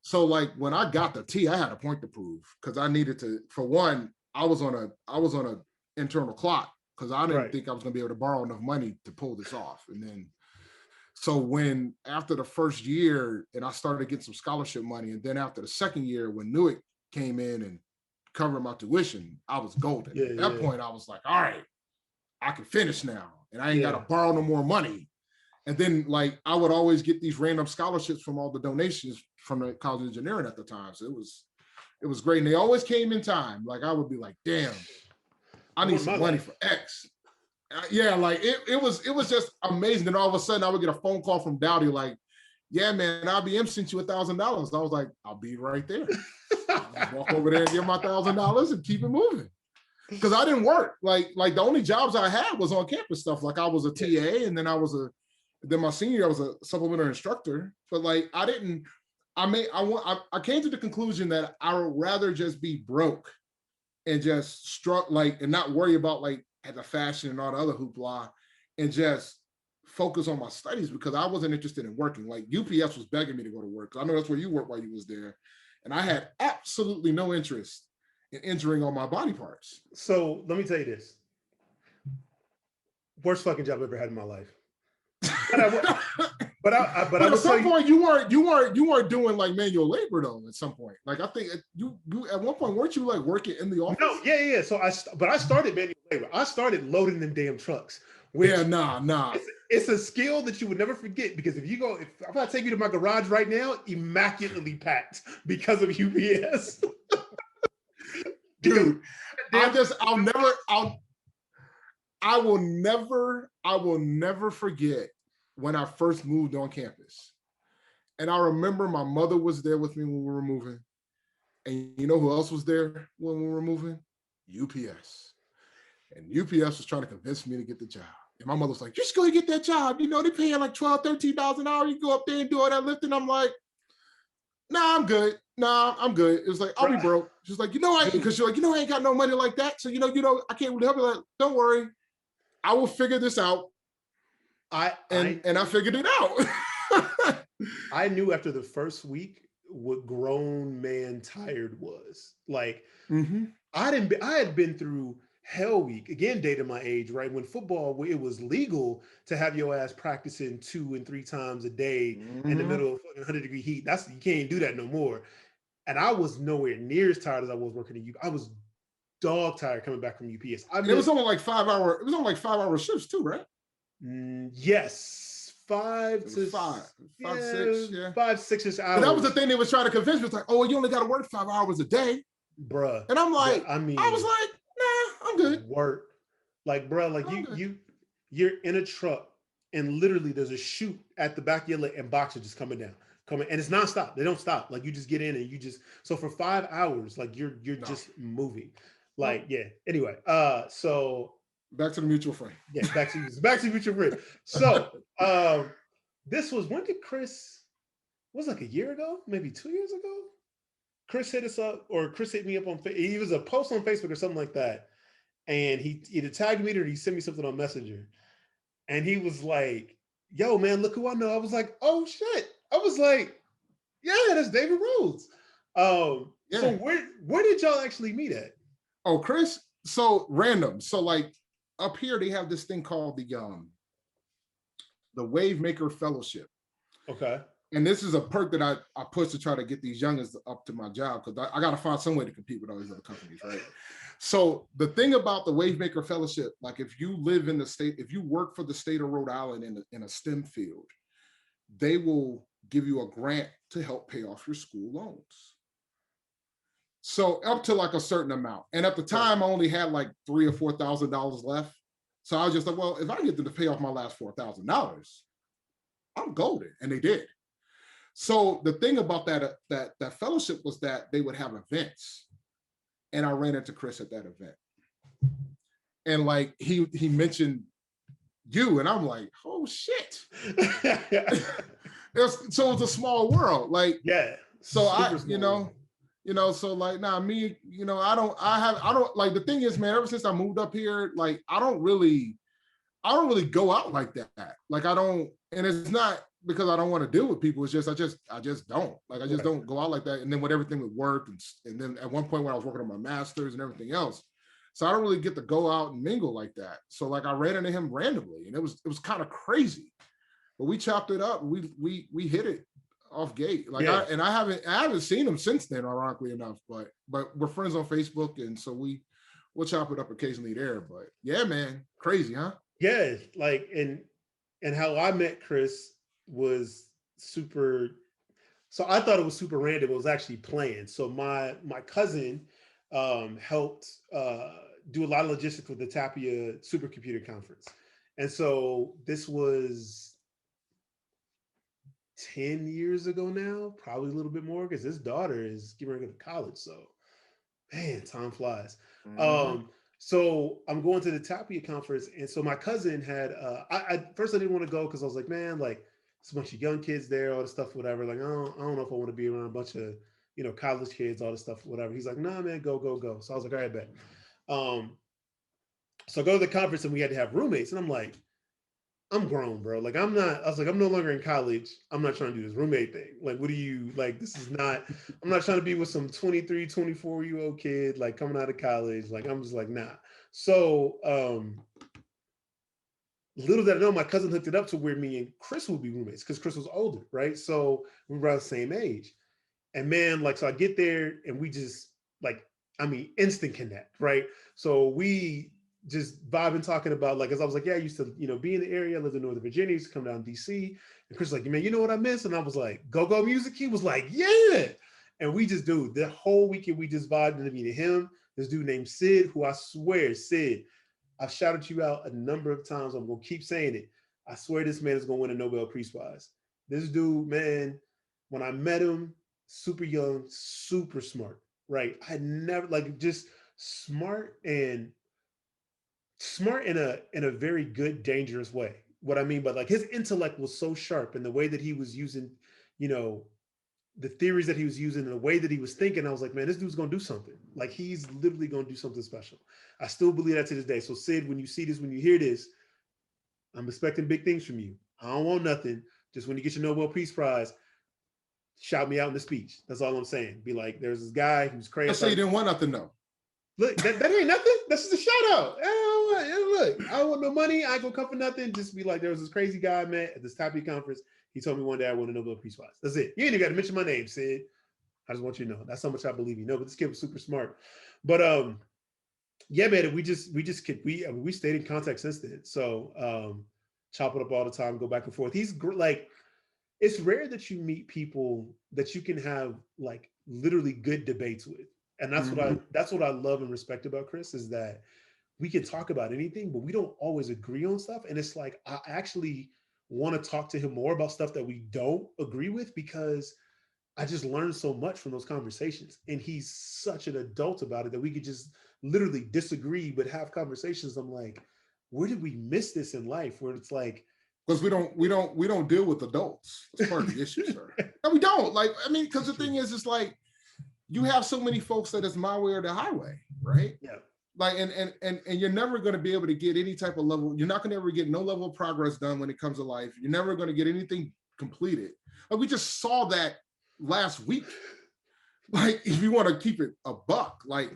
Speaker 2: So like when I got the T, I had a point to prove because I needed to, for one, I was on a internal clock because I didn't think I was gonna be able to borrow enough money to pull this off. And then so when after the first year and I started getting some scholarship money, and then after the second year when Newick came in and covered my tuition, I was golden. At that point, I was like, all right, I can finish now and I ain't got to borrow no more money. And then like, I would always get these random scholarships from all the donations from the college of engineering at the time. So it was great. And they always came in time. Like I would be like, damn, I need some money for X. Like it was just amazing. And all of a sudden I would get a phone call from Dowdy like, yeah, man, IBM sent you $1,000. I was like, I'll be right there. I'll walk over there and give my $1,000 and keep it moving. Because I didn't work. Like the only jobs I had was on campus stuff. Like I was a TA, and then then my senior year I was a supplementary instructor. But like I came to the conclusion that I would rather just be broke and just and not worry about like the fashion and all the other hoopla, and just focus on my studies because I wasn't interested in working. Like UPS was begging me to go to work. I know that's where you worked while you was there. And I had absolutely no interest in injuring all my body parts.
Speaker 1: So let me tell you this. Worst fucking job I've ever had in my life. But at some
Speaker 2: point you weren't doing like manual labor though. At some point, like I think you at one point weren't you like working in the office?
Speaker 1: No, yeah. So I started manual labor. I started loading them damn trucks.
Speaker 2: Nah.
Speaker 1: It's a skill that you would never forget because if I take you to my garage right now, immaculately packed because of UPS.
Speaker 2: Dude, I will never forget when I first moved on campus. And I remember my mother was there with me when we were moving. And you know who else was there when we were moving? UPS. And UPS was trying to convince me to get the job. And my mother was like, you should go get that job. You know, they're paying like $12, $13 an hour. You go up there and do all that lifting. I'm like, nah, I'm good. It was like, I'll be broke. She's like, because you're like, I ain't got no money like that. So, I can't really help you. Like, don't worry. I will figure this out. I figured it out.
Speaker 1: I knew after the first week what grown man tired was. Like, I had been through Hell Week, again, dating my age, right? When football, it was legal to have your ass practicing 2 and 3 times a day in the middle of 100-degree heat. You can't do that no more. And I was nowhere near as tired as I was working at UPS. I was dog tired coming back from UPS.
Speaker 2: It was only like 5 hour. It was only like 5 hour shifts too, right?
Speaker 1: Yes, 5 to
Speaker 2: 5, 6, yeah,
Speaker 1: 5, 6 hours.
Speaker 2: But that was the thing they was trying to convince me. It's like, oh, you only got to work 5 hours a day,
Speaker 1: bruh.
Speaker 2: And I'm like, I was like, nah, I'm good.
Speaker 1: Work, like, bruh, like you're in a truck and literally there's a chute at the back of your leg and boxes just coming, and it's nonstop. They don't stop. Like you just get in and so for 5 hours, like you're just moving. Like, yeah. Anyway, so
Speaker 2: back to the mutual friend.
Speaker 1: Yeah, back to mutual friend. So this was, when did Chris, was like a year ago, maybe 2 years ago? Chris hit us up, or Chris hit me up on Facebook. He was a post on Facebook or something like that. And he either tagged me or he sent me something on Messenger. And he was like, yo, man, look who I know. I was like, oh shit. I was like, yeah, that's David Rhodes. So where did y'all actually meet at?
Speaker 2: Oh, Chris. So random. So like up here, they have this thing called the Wave Maker Fellowship.
Speaker 1: Okay.
Speaker 2: And this is a perk that I push to try to get these youngins up to my job, because I got to find some way to compete with all these other companies, right? So the thing about the Wave Maker Fellowship, like if you live in the state, if you work for the state of Rhode Island in a STEM field, they will give you a grant to help pay off your school loans. So up to like a certain amount. And at the time, I only had like $3,000 or $4,000 left. So I was just like, well, if I get them to pay off my last $4,000, I'm golden. And they did. So the thing about that fellowship was that they would have events. And I ran into Chris at that event. And like he mentioned you, and I'm like, oh shit. So it's a small world. Like,
Speaker 1: yeah.
Speaker 2: So So like, nah, me, I don't like, the thing is, man, ever since I moved up here, like, I don't really go out like that. Like, I don't, and it's not because I don't want to deal with people. It's just, I just don't. Like, I just don't go out like that. And then with everything with work, and then at one point when I was working on my master's and everything else, so I don't really get to go out and mingle like that. So like, I ran into him randomly, and it was kind of crazy. But we chopped it up. We hit it off gate. Like, I haven't seen him since then, ironically enough. But we're friends on Facebook, and so we'll chop it up occasionally there. But yeah, man, crazy, huh?
Speaker 1: Yeah, like and how I met Chris was super. So I thought it was super random. It was actually planned. So my cousin helped do a lot of logistics with the Tapia Supercomputer Conference, and so this was 10 years ago now, probably a little bit more, because his daughter is getting ready to go to college. So man, time flies.
Speaker 2: Mm-hmm.
Speaker 1: So I'm going to the Tapia conference, and so my cousin had. I first I didn't want to go because I was like, man, like it's a bunch of young kids there, all this stuff, whatever. Like I don't know if I want to be around a bunch of college kids, all this stuff, whatever. He's like, nah, man, go, go, go. So I was like, all right, bet. Um, so I go to the conference, and we had to have roommates, and I'm like, I'm grown, bro. Like I'm not. I was like, I'm no longer in college. I'm not trying to do this roommate thing. Like, what do you like? This is not. I'm not trying to be with some 23, 24-year-old kid like coming out of college. Like I'm just like nah. So little did I know, my cousin hooked it up to where me and Chris would be roommates because Chris was older, right? So we were around the same age. And man, like so I get there and we just like instant connect, right? So we just vibing talking about like, as I was like, yeah, I used to, be in the area. I lived in Northern Virginia, used to come down to DC. And Chris was like, man, you know what I miss? And I was like, go music. He was like, yeah. And we just do the whole weekend we just vibed into meeting him. This dude named Sid, who I swear, Sid, I've shouted you out a number of times. I'm gonna keep saying it. I swear this man is gonna win a Nobel Peace Prize. This dude, man, when I met him, super young, super smart, right? I never like just smart and smart in a very good, dangerous way. What I mean by like his intellect was so sharp and the way that he was using, you know, the theories that he was using and the way that he was thinking, I was like, man, this dude's gonna do something. Like he's literally gonna do something special. I still believe that to this day. So Sid, when you see this, when you hear this, I'm expecting big things from you. I don't want nothing. Just when you get your Nobel Peace Prize, shout me out in the speech. That's all I'm saying. Be like, there's this guy who's crazy.
Speaker 2: I say you didn't want nothing though.
Speaker 1: Look, that ain't nothing. That's just a shout out. Look, I don't want no money. I ain't gonna come for nothing. Just be like, there was this crazy guy I met at this Tapia conference. He told me one day I won a Nobel Peace Prize. That's it. You ain't even got to mention my name, Sid. I just want you to know. That's how much I believe you. No, but this kid was super smart. But yeah, man, we stayed in contact since then. So chop it up all the time, go back and forth. He's like, it's rare that you meet people that you can have like literally good debates with. And that's what I love and respect about Chris is that we can talk about anything, but we don't always agree on stuff. And it's like I actually want to talk to him more about stuff that we don't agree with because I just learned so much from those conversations. And he's such an adult about it that we could just literally disagree but have conversations. I'm like, where did we miss this in life? Where it's like,
Speaker 2: because we don't deal with adults. That's part of the issue, sir. No, we don't. Like, I mean, because the thing is, it's like you have so many folks that it's my way or the highway, right?
Speaker 1: Yeah.
Speaker 2: Like, and you're never going to be able to get any type of level. You're not going to ever get no level of progress done when it comes to life. You're never going to get anything completed. Like we just saw that last week. Like, if you want to keep it a buck, like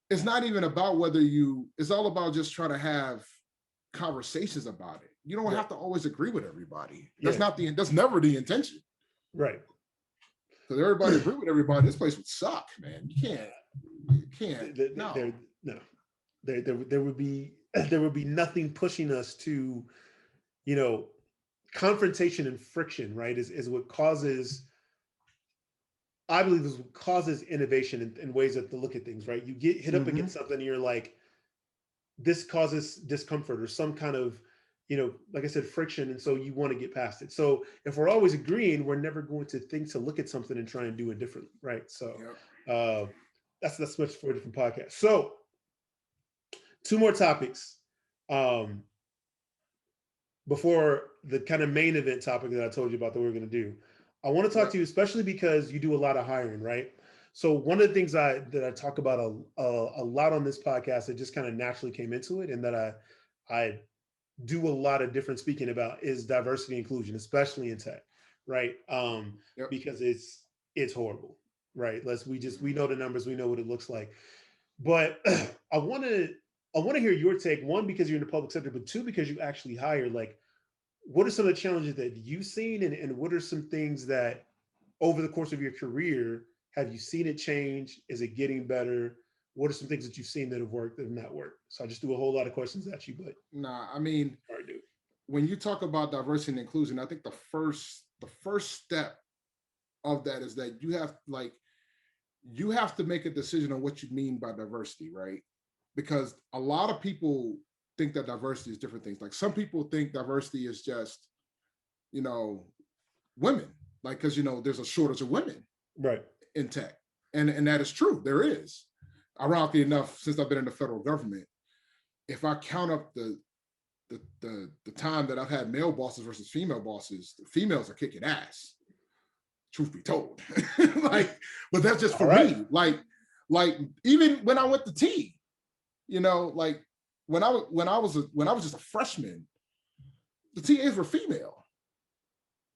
Speaker 2: it's not even about whether it's all about just trying to have conversations about it. You don't have to always agree with everybody. That's never the intention.
Speaker 1: Right.
Speaker 2: Because everybody agree with everybody, this place would suck, man. You can't.
Speaker 1: There would be nothing pushing us to, confrontation and friction, right? Is what causes, I believe, is what causes innovation in ways to look at things, right? You get hit up against something and you're like, this causes discomfort or some kind of, like I said, friction. And so you want to get past it. So if we're always agreeing, we're never going to think to look at something and try and do it differently. Right. So that's much for a different podcast. So 2 more topics before the kind of main event topic that I told you about that we were going to do. I want to talk to you, especially because you do a lot of hiring, right? So one of the things that I talk about a lot on this podcast, it just kind of naturally came into it, and that I do a lot of different speaking about is diversity and inclusion, especially in tech, right?
Speaker 2: Yep.
Speaker 1: Because it's horrible, right? We know the numbers, we know what it looks like, but I want to I want to hear your take. One, because you're in the public sector, but two, because you actually hire. Like, what are some of the challenges that you've seen, and what are some things that over the course of your career have you seen it change? Is it getting better? What are some things that you've seen that have worked, that have not worked? So I just do a whole lot of questions at you, but
Speaker 2: Nah, I mean,
Speaker 1: all right, dude.
Speaker 2: when you talk about diversity and inclusion, I think the first step of that is that you have to make a decision on what you mean by diversity, right? Because a lot of people think that diversity is different things. Like some people think diversity is just, you know, women, like because there's a shortage of women
Speaker 1: Right.
Speaker 2: in tech, and that is true. There is. Ironically enough, since I've been in the federal government, if I count up the time that I've had male bosses versus female bosses, the females are kicking ass. Truth be told, like, but that's just
Speaker 1: All
Speaker 2: for
Speaker 1: right.
Speaker 2: me. Like even when I went to T, like when I was just a freshman, the TAs were female.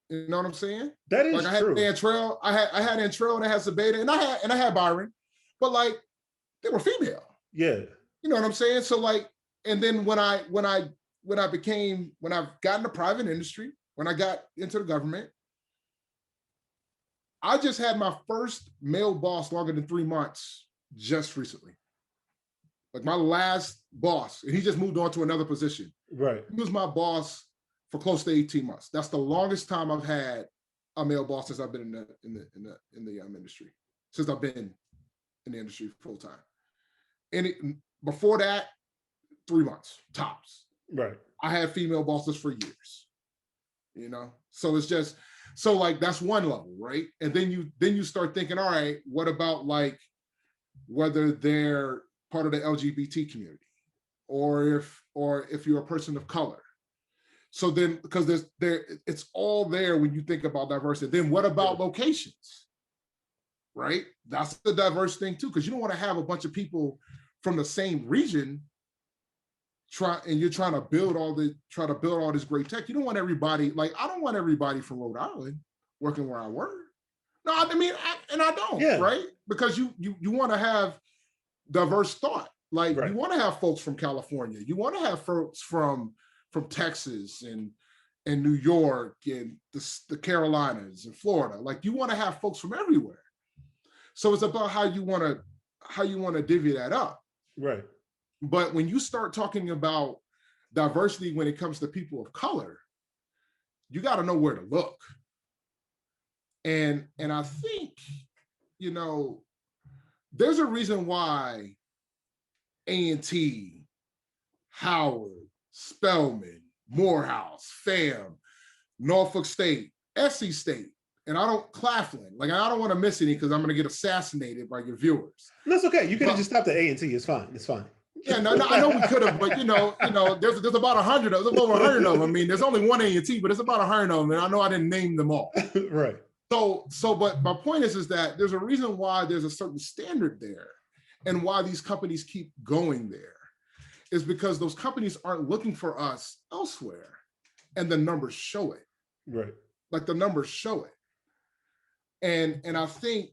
Speaker 2: You know what I'm saying?
Speaker 1: That
Speaker 2: Like
Speaker 1: is
Speaker 2: I had
Speaker 1: true.
Speaker 2: Antrell, I had Antrell, and I had Zabeda, and I had Byron, but like they were female.
Speaker 1: Yeah.
Speaker 2: You know what I'm saying? So like, and then when I got in the private industry, when I got into the government, I just had my first male boss longer than 3 months just recently. Like my last boss, and he just moved on to another position.
Speaker 1: Right.
Speaker 2: He was my boss for close to 18 months. That's the longest time I've had a male boss since I've been in the industry. Since I've been in the industry full time. And before that, 3 months tops.
Speaker 1: Right.
Speaker 2: I had female bosses for years. So it's just so like that's one level, right? And then you start thinking, all right, what about like whether they're part of the LGBT community, or if you're a person of color. So then, because it's all there when you think about diversity. Then what about locations? Right? That's the diverse thing too, because you don't want to have a bunch of people from the same region you're trying to build all this great tech. You don't want everybody, like I don't want everybody from Rhode Island working where I work. No, I mean, I don't,
Speaker 1: Yeah.
Speaker 2: right? Because you want to have diverse thought. Like
Speaker 1: Right.
Speaker 2: you want to have folks from California. You want to have folks from Texas and New York and the Carolinas and Florida. Like you want to have folks from everywhere. So it's about how you want to divvy that up.
Speaker 1: Right.
Speaker 2: But when you start talking about diversity when it comes to people of color, you got to know where to look. And I think, there's a reason why A&T, Howard, Spelman, Morehouse, FAM, Norfolk State, SC State, and Claflin. Like I don't want to miss any because I'm going to get assassinated by your viewers.
Speaker 1: That's okay. You could have just stopped at A&T. It's fine. It's fine.
Speaker 2: Yeah, no, I know we could have, but there's about 100 of them, over 100 of them. I mean, there's only one A&T, but it's about 100 of them, and I know I didn't name them all.
Speaker 1: Right.
Speaker 2: But my point is that there's a reason why there's a certain standard there, and why these companies keep going there, is because those companies aren't looking for us elsewhere, and the numbers show it.
Speaker 1: Right.
Speaker 2: Like the numbers show it, and I think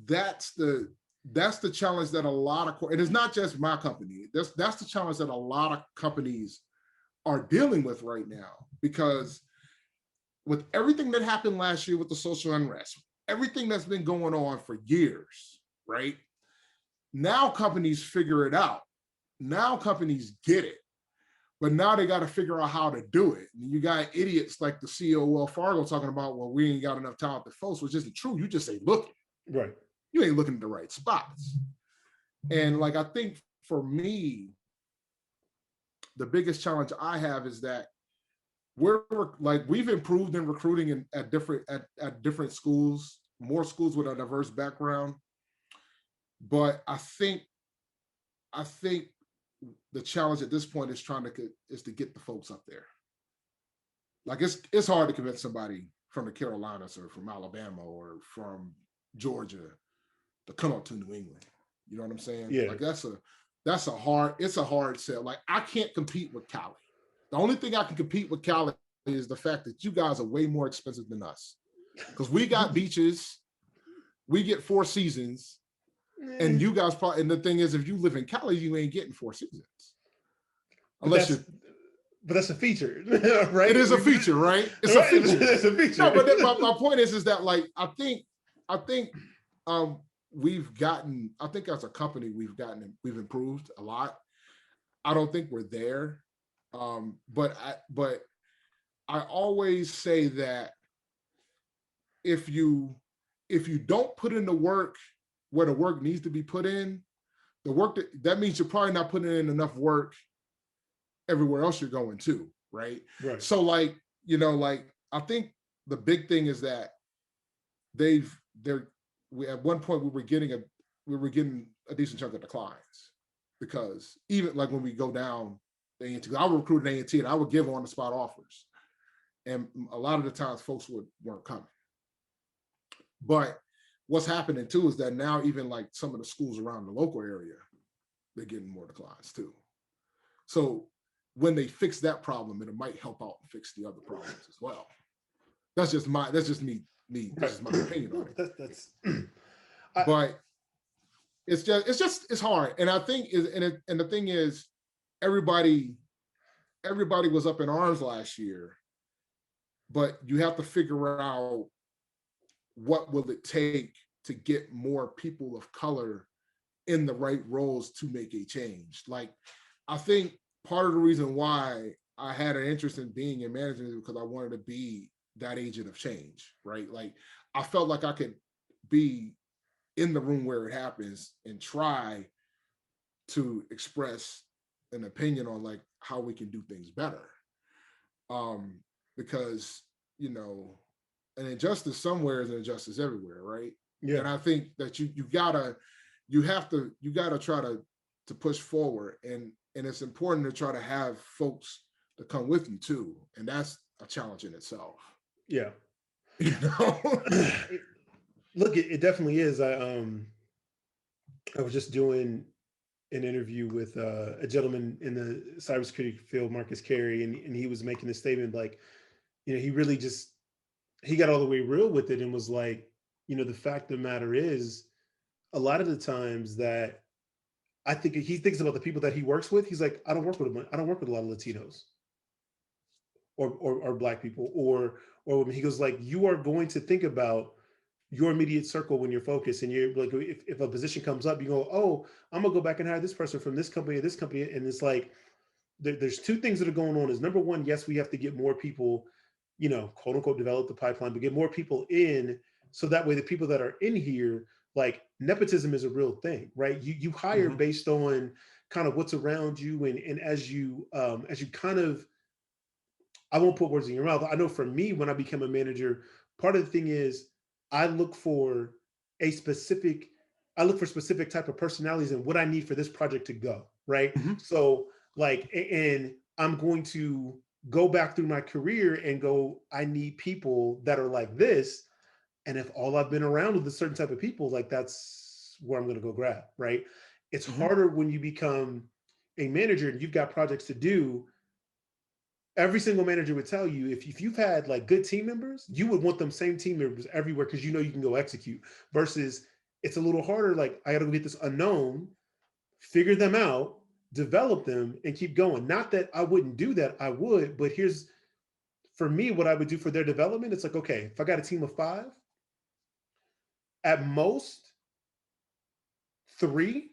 Speaker 2: that's the challenge that a lot of, and it's not just my company, that's the challenge that a lot of companies are dealing with right now, because with everything that happened last year with the social unrest, everything that's been going on for years, right? Now companies figure it out. Now companies get it, but now they got to figure out how to do it. And you got idiots like the CEO of Wells Fargo talking about, well, we ain't got enough talented folks, which isn't true. You just ain't looking.
Speaker 1: Right.
Speaker 2: You ain't looking at the right spots. And like, I think for me, the biggest challenge I have is that we've improved in recruiting at different schools, more schools with a diverse background. But I think the challenge at this point is to get the folks up there. Like it's hard to convince somebody from the Carolinas or from Alabama or from Georgia to come up to New England. You know what I'm saying?
Speaker 1: Yeah.
Speaker 2: Like it's a hard sell. Like I can't compete with Cali. The only thing I can compete with Cali is the fact that you guys are way more expensive than us. Because we got beaches, we get 4 seasons, and you guys probably, and the thing is, if you live in Cali, you ain't getting 4 seasons. Unless you
Speaker 1: But that's a feature, right?
Speaker 2: It is a feature, right? It's a feature.
Speaker 1: It's a feature.
Speaker 2: No, but my point is that like I think we've gotten. I think as a company we've improved a lot. I don't think we're there, but I always say that if you don't put in the work where the work needs to be put in, the work that means you're probably not putting in enough work everywhere else you're going to, right?
Speaker 1: Right.
Speaker 2: So like, I think the big thing is that at one point we were getting a decent chunk of declines, because even like when we go down the A&T, I would recruit an A&T and I would give on the spot offers, and a lot of the times folks weren't coming. But what's happening too is that now even like some of the schools around the local area, they're getting more declines too. So when they fix that problem, it might help out and fix the other problems as well. That's just me. This is my opinion on it. But it's hard. And I think and the thing is, everybody was up in arms last year, but you have to figure out what will it take to get more people of color in the right roles to make a change. Like, I think part of the reason why I had an interest in being in management is because I wanted to be that agent of change, right? Like, I felt like I could be in the room where it happens and try to express an opinion on like how we can do things better. Because, an injustice somewhere is an injustice everywhere, right? Yeah. And I think that you gotta try to push forward, and it's important to try to have folks to come with you too, and that's a challenge in itself.
Speaker 1: Yeah. Look, it definitely is. I was just doing an interview with a gentleman in the cybersecurity field, Marcus Carey, and he was making a statement like, he really he got all the way real with it and was like, the fact of the matter is, a lot of the times that I think he thinks about the people that he works with, he's like, I don't work with a lot of Latinos or Black people or women. He goes like, you are going to think about your immediate circle when you're focused, and you're like, if a position comes up, you go, oh, I'm gonna go back and hire this person from this company or this company, and it's like there's 2 things that are going on. Is number one, yes, we have to get more people, quote unquote, develop the pipeline, but get more people in, so that way the people that are in here, like, nepotism is a real thing, right? You hire based on kind of what's around you, and as you kind of, I won't put words in your mouth. I know for me, when I became a manager, part of the thing is I look for specific type of personalities and what I need for this project to go, right? So like, and I'm going to go back through my career and go, I need people that are like this. And if all I've been around with a certain type of people, like, that's where I'm going to go grab, right? It's harder when you become a manager and you've got projects to do. Every single manager would tell you, if you've had like good team members, you would want them same team members everywhere, because you can go execute. Versus it's a little harder. Like, I got to go get this unknown, figure them out, develop them, and keep going. Not that I wouldn't do that, I would. But here's, for me, what I would do for their development. It's like, okay, if I got a team of 5, at most 3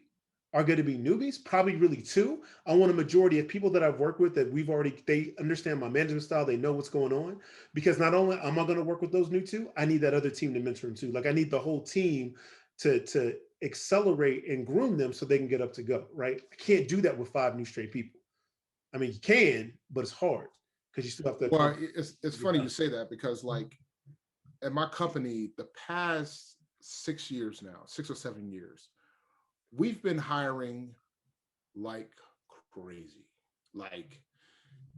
Speaker 1: are going to be newbies, probably really 2. I want a majority of people that I've worked with that they understand my management style, they know what's going on. Because not only am I going to work with those new 2, I need that other team to mentor them too. Like, I need the whole team to accelerate and groom them so they can get up to go, right? I can't do that with 5 new straight people. I mean, you can, but it's hard because you still have to.
Speaker 2: Well, it's funny you say that, because like at my company, the past 6 years now, 6 or 7 years, we've been hiring like crazy, like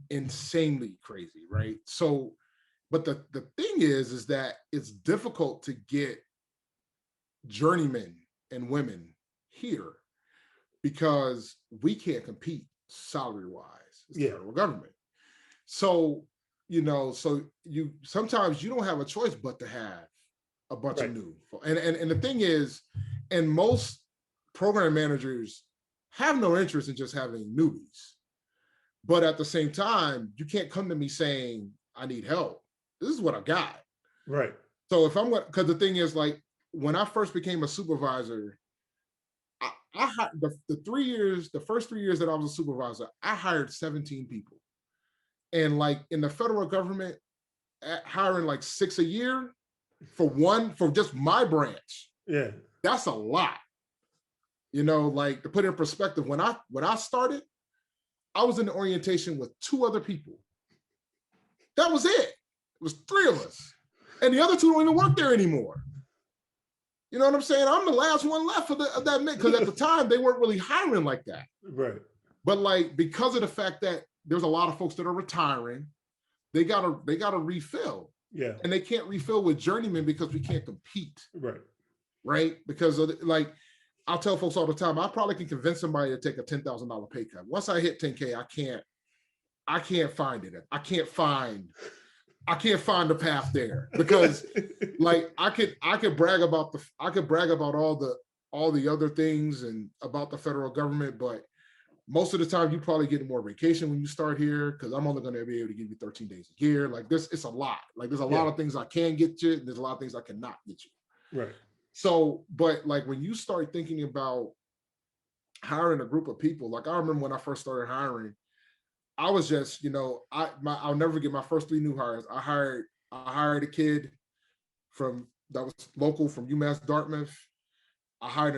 Speaker 2: insanely crazy, right? So, but the thing is that it's difficult to get journeymen and women here because we can't compete salary-wise. It's the federal government. So, so you sometimes you don't have a choice but to have a bunch of new. And the thing is, and most program managers have no interest in just having newbies. But at the same time, you can't come to me saying, I need help. This is what I got.
Speaker 1: Right.
Speaker 2: So if I'm because the thing is, like, when I first became a supervisor, I the first 3 years that I was a supervisor, I hired 17 people. And like in the federal government, hiring like 6 a year for just my branch.
Speaker 1: Yeah.
Speaker 2: That's a lot. Like to put it in perspective, when I started, I was in the orientation with 2 other people. That was it. It was 3 of us. And the other 2 don't even work there anymore. You know what I'm saying? I'm the last one left of that mix, because at the time they weren't really hiring like that.
Speaker 1: Right.
Speaker 2: But like, because of the fact that there's a lot of folks that are retiring, they gotta refill.
Speaker 1: Yeah.
Speaker 2: And they can't refill with journeymen because we can't compete.
Speaker 1: Right.
Speaker 2: Right? Because of like, I'll tell folks all the time, I probably can convince somebody to take a $10,000 pay cut. Once I hit 10K, I can't find it. I can't find the path there, because like I could brag about all the other things and about the federal government, but most of the time you probably get more vacation when you start here, because I'm only going to be able to give you 13 days a year. Like this, it's a lot. Like there's a lot of things I can get you, and there's a lot of things I cannot get you.
Speaker 1: Right.
Speaker 2: So, but like when you start thinking about hiring a group of people, like I remember when I first started hiring, I was just, I'll never forget my first 3 new hires. I hired a kid that was local from UMass Dartmouth. I hired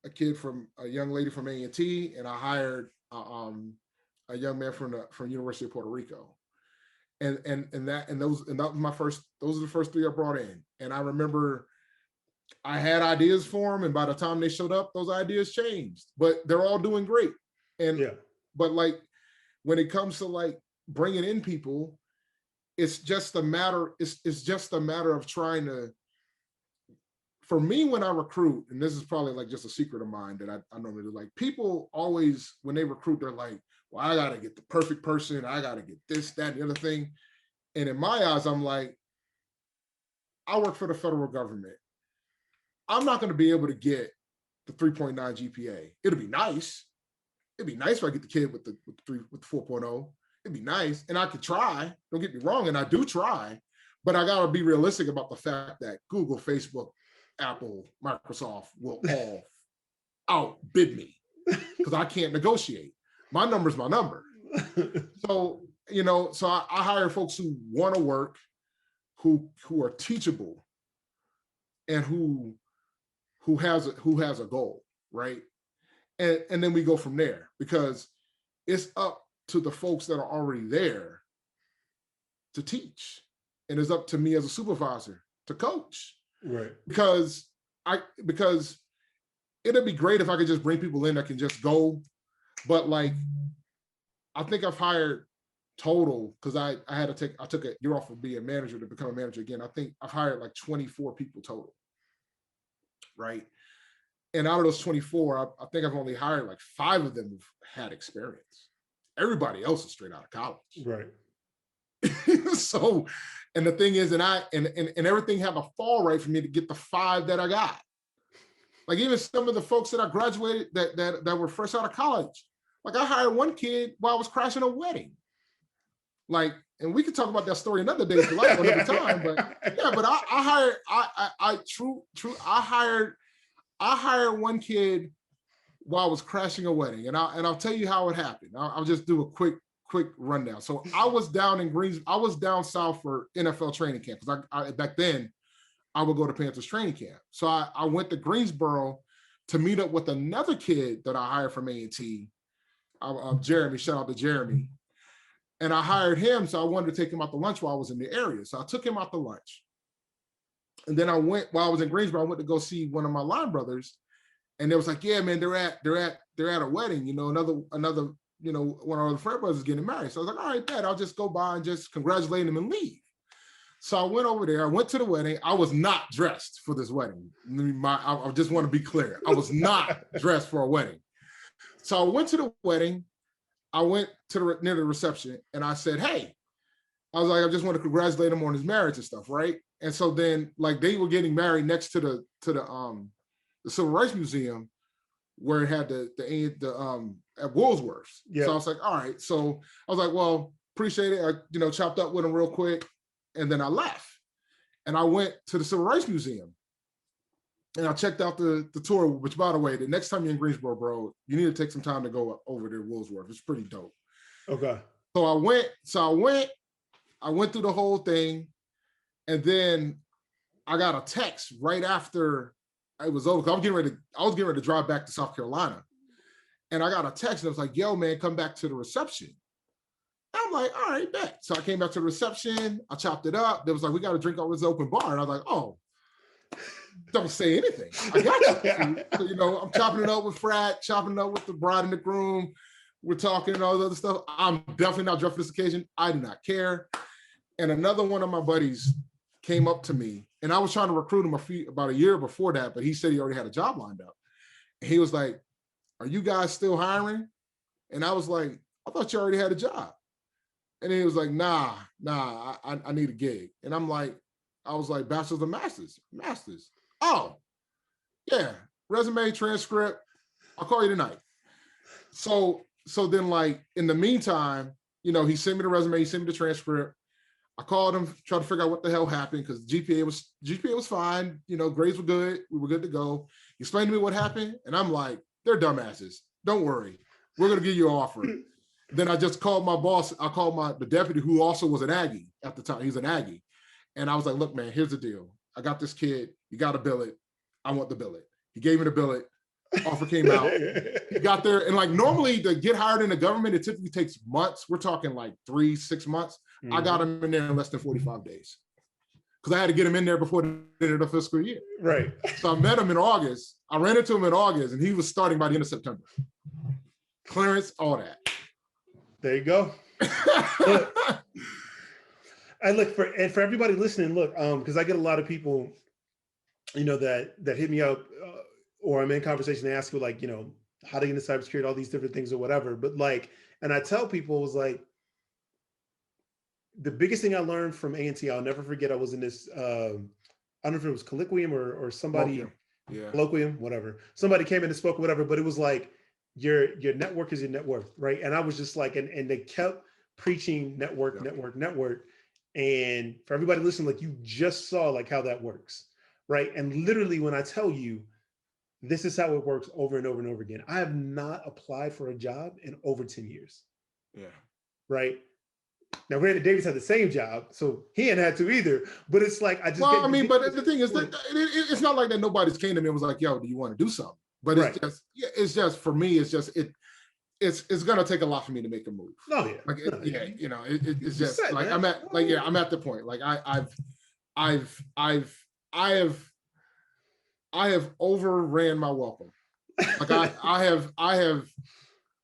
Speaker 2: a kid a young lady from A&T, and I hired a young man from University of Puerto Rico. And those are the first 3 I brought in. And I remember I had ideas for them, and by the time they showed up, those ideas changed. But they're all doing great. And but like when it comes to like bringing in people, it's just a matter of trying to. For me, when I recruit, and this is probably like just a secret of mine that I normally do, like people always, when they recruit, they're like, well, I got to get the perfect person. I got to get this, that, and the other thing. And in my eyes, I'm like, I work for the federal government. I'm not going to be able to get the 3.9 GPA. It'll be nice. It'd be nice if I get the kid with the 4.0. It'd be nice. And I could try. Don't get me wrong. And I do try. But I got to be realistic about the fact that Google, Facebook, Apple, Microsoft will all outbid me, because I can't negotiate. My number's my number. So, so I hire folks who want to work, who are teachable, and who has a goal, right? And then we go from there, because it's up to the folks that are already there to teach, and it's up to me as a supervisor to coach.
Speaker 1: Right.
Speaker 2: Because it'd be great if I could just bring people in that can just go, but like I think I've hired total, because I took a year off of being a manager to become a manager again. I think I've hired like 24 people total, right? And out of those 24, I think I've only hired like 5 of them who've had experience. Everybody else is straight out of college.
Speaker 1: Right.
Speaker 2: So, and the thing is, and everything had to fall right for me to get the 5 that I got. Like even some of the folks that I graduated that were fresh out of college, like I hired one kid while I was crashing a wedding. Like, and we could talk about that story another day, another time. But yeah, but I hired one kid while I was crashing a wedding, and I'll tell you how it happened. I'll just do a quick rundown. So I was down south for NFL training camp, because I back then I would go to Panthers training camp. So I went to Greensboro to meet up with another kid that I hired from A&T, Jeremy. Shout out to Jeremy. And I hired him, so I wanted to take him out to lunch while I was in the area. So I took him out to lunch. And then while I was in Greensboro, I went to go see one of my line brothers. And they was like, yeah, man, they're at a wedding, another, one of our friend brothers is getting married. So I was like, all right, Dad, I'll just go by and just congratulate him and leave. So I went over there. I went to the wedding. I was not dressed for this wedding. I just want to be clear. I was not dressed for a wedding. So I went to the wedding. I went to near the reception, and I said, "Hey," I was like, "I just want to congratulate him on his marriage and stuff, right?" And so then, like, they were getting married next to the Civil Rights Museum, where it had the at Woolsworth's. Yep. So I was like, all right. So I was like, well, appreciate it. I chopped up with him real quick, and then I left, and I went to the Civil Rights Museum, and I checked out the tour. Which, by the way, the next time you're in Greensboro, bro, you need to take some time to go over to Woolsworth. It's pretty dope.
Speaker 1: Okay.
Speaker 2: So I went through the whole thing, and then I got a text right after it was over. I was getting ready to drive back to South Carolina. And I got a text and it was like, yo, man, come back to the reception. And I'm like, all right, bet. So I came back to the reception. I chopped it up. They was like, we got to drink over this open bar. And I was like, oh, don't say anything. I got you. So, I'm chopping it up with Frat, chopping it up with the bride and the groom. We're talking and all this other stuff. I'm definitely not dressed for this occasion. I do not care. And another one of my buddies came up to me, and I was trying to recruit him about a year before that, but he said he already had a job lined up. And he was like, are you guys still hiring? And I was like, I thought you already had a job. And he was like, nah, I need a gig. And I was like, bachelor's or master's? Master's. Oh, yeah, resume, transcript. I'll call you tonight. So then, like, in the meantime, he sent me the resume, he sent me the transcript. I called him, tried to figure out what the hell happened, because GPA was fine. Grades were good. We were good to go. He explained to me what happened, and I'm like, they're dumbasses. Don't worry. We're going to give you an offer. Then I just called my boss. I called the deputy, who also was an Aggie at the time. He's an Aggie. And I was like, look, man, here's the deal. I got this kid. You got to bill it. I want the billet. He gave me the billet. Offer came out. He got there. And like, normally to get hired in the government, it typically takes months. We're talking like 3-6 months. Mm-hmm. I got him in there in less than 45 days. Because I had to get him in there before the end of the fiscal year.
Speaker 1: Right.
Speaker 2: So I met him in August. I ran into him in August, and he was starting by the end of September. Clearance, all that.
Speaker 1: There you go. Look, for everybody listening, look, because I get a lot of people, that hit me up, or I'm in conversation, they ask me, like, how to get into cybersecurity, all these different things or whatever. But like, and I tell people, was like, the biggest thing I learned from A&T, I'll never forget, I was in this, I don't know if it was colloquium or somebody, colloquium, whatever. Somebody came in and spoke, whatever, but it was like, your network is your net worth, right? And I was just like, and they kept preaching network. And for everybody listening, like, you just saw like how that works, right? And literally, when I tell you, this is how it works over and over and over again. I have not applied for a job in over 10 years.
Speaker 2: Yeah.
Speaker 1: Right. Now, granted, Davis had the same job, so he hadn't had to either. But it's like, I just.
Speaker 2: Well, but the thing is, that it's not like that. Nobody's came to me and was like, "Yo, do you want to do something?" But it's just for me. It's just it's gonna take a lot for me to make a move.
Speaker 1: Oh yeah.
Speaker 2: Like it's just set, like, man. I'm at the point. Like I have overran my welcome. Like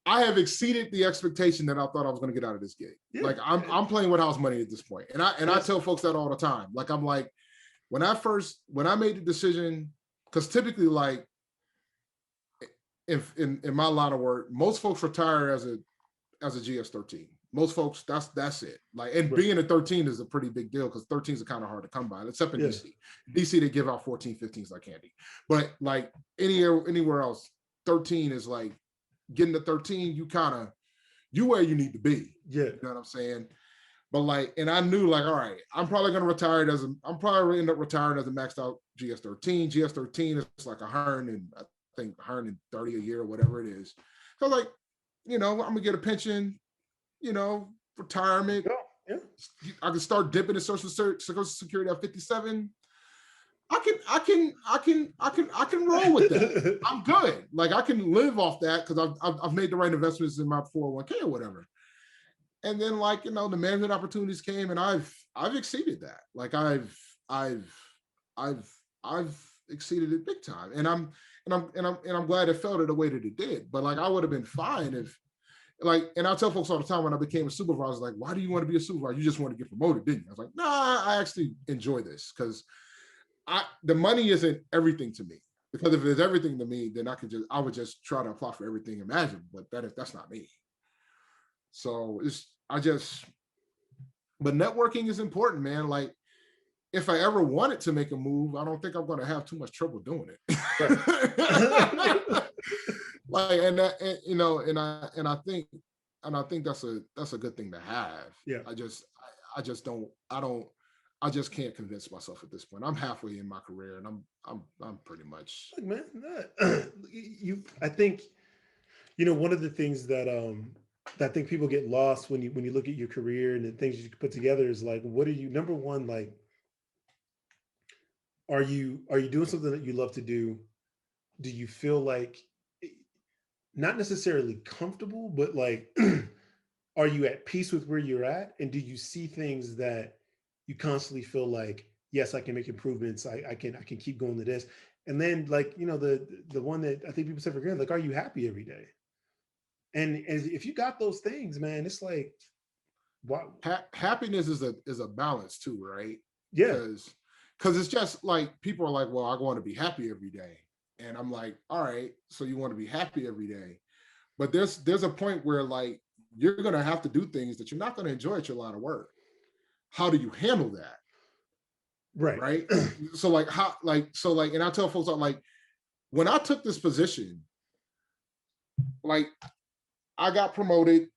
Speaker 2: I have exceeded the expectation that I thought I was going to get out of this gig. Yeah. Like I'm playing with house money at this point. And I tell folks that all the time. Like, I'm like, when I made the decision, because typically, like, in my line of work, most folks retire as a GS-13. Most folks, that's it. Like, and being a 13 is a pretty big deal, because 13s are kind of hard to come by, except in DC. DC, they give out 14, 15s like candy. But like anywhere else, 13 is like, getting to 13, you where you need to be. Yeah. You know what I'm saying? But like, and I knew, like, all right, I'm probably end up retiring as a maxed out GS-13. GS-13 is like 130 a year or whatever it is. So like, I'm gonna get a pension, retirement. Yeah. I can start dipping in Social Security at 57. I can roll with that. I'm good. Like, I can live off that, because I've made the right investments in my 401k or whatever. And then, like, the management opportunities came, and I've exceeded that. Like, I've exceeded it big time. And I'm glad it felt it the way that it did. But like, I would have been fine like, and I tell folks all the time when I became a supervisor, like, why do you want to be a supervisor? You just want to get promoted, didn't you? I was like, nah, I actually enjoy this because the money isn't everything to me. Because if it's everything to me, then I would just try to apply for everything imaginable. But that's not me. So but networking is important, man. Like, if I ever wanted to make a move, I don't think I'm going to have too much trouble doing it. Like, and I think that's a good thing to have.
Speaker 1: Yeah.
Speaker 2: I just can't convince myself at this point. I'm halfway in my career, and I'm pretty much.
Speaker 1: Look, man, I think, one of the things that I think people get lost when you look at your career and the things you put together is like, what are you, number one, like, are you doing something that you love to do? Do you feel like, not necessarily comfortable, but like, are you at peace with where you're at? And do you see things that you constantly feel like, yes, I can make improvements. I can keep going to this. And then, like, the one that I think people say for granted, like, are you happy every day? And if you got those things, man, it's like, wow.
Speaker 2: Happiness is a balance too, right?
Speaker 1: Yeah.
Speaker 2: Because it's just like, people are like, well, I want to be happy every day. And I'm like, all right, so you want to be happy every day. But there's a point where, like, you're going to have to do things that you're not going to enjoy at your line of work. How do you handle that? Right. So like, and I tell folks, like, when I took this position, like, I got promoted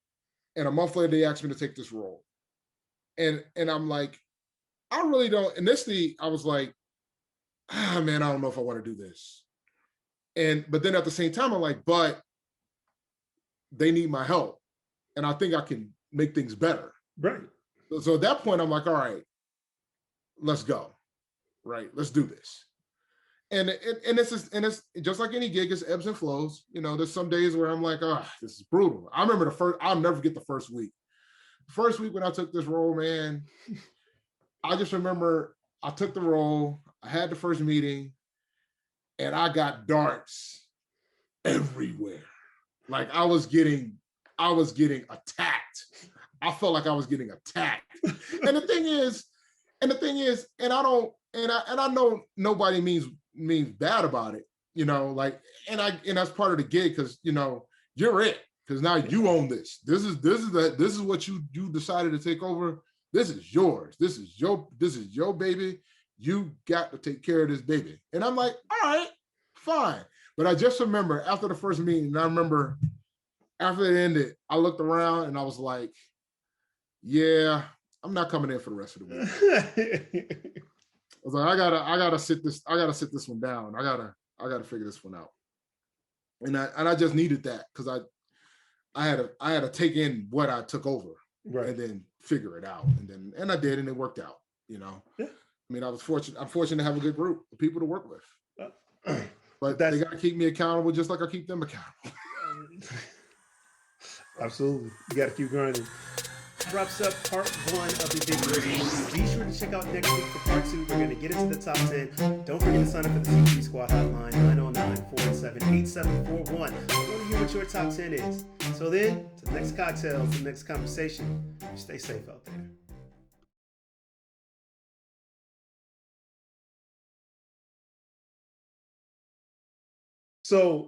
Speaker 2: and a month later they asked me to take this role. And I'm like, I really don't. Initially, I was like, man, I don't know if I want to do this. But then at the same time, I'm like, but they need my help. And I think I can make things better.
Speaker 1: Right.
Speaker 2: So at that point, I'm like, all right, let's go. Right. Let's do this. And it's just like any gig, it's ebbs and flows. There's some days where I'm like, oh, this is brutal. I remember I'll never forget the first week. The first week when I took this role, man, I just remember I took the role, I had the first meeting, and I got darts everywhere. Like, I was getting attacked. I felt like I was getting attacked. And the thing is, and I know nobody means bad about it, like, and that's part of the gig, because you're it, because now you own this. This is what you decided to take over. This is yours. This is your baby. You got to take care of this baby. And I'm like, all right, fine. But I just remember after the first meeting, and I remember after it ended, I looked around and I was like, yeah, I'm not coming in for the rest of the week. I was like, I gotta sit this one down. I gotta figure this one out. And I just needed that, because I had to take in what I took over, right, and then figure it out. And I did, and it worked out, Yeah. I mean, I'm fortunate to have a good group of people to work with. But they got to keep me accountable just like I keep them accountable.
Speaker 1: Absolutely. You got to keep grinding. Wraps up part 1 of the big review. Be sure to check out next week for part 2. We're going to get into the top 10. Don't forget to sign up for the C3 Squad hotline, 909-487-8741. I want to hear what your top 10 is. So then, to the next cocktail, to the next conversation, stay safe out there. So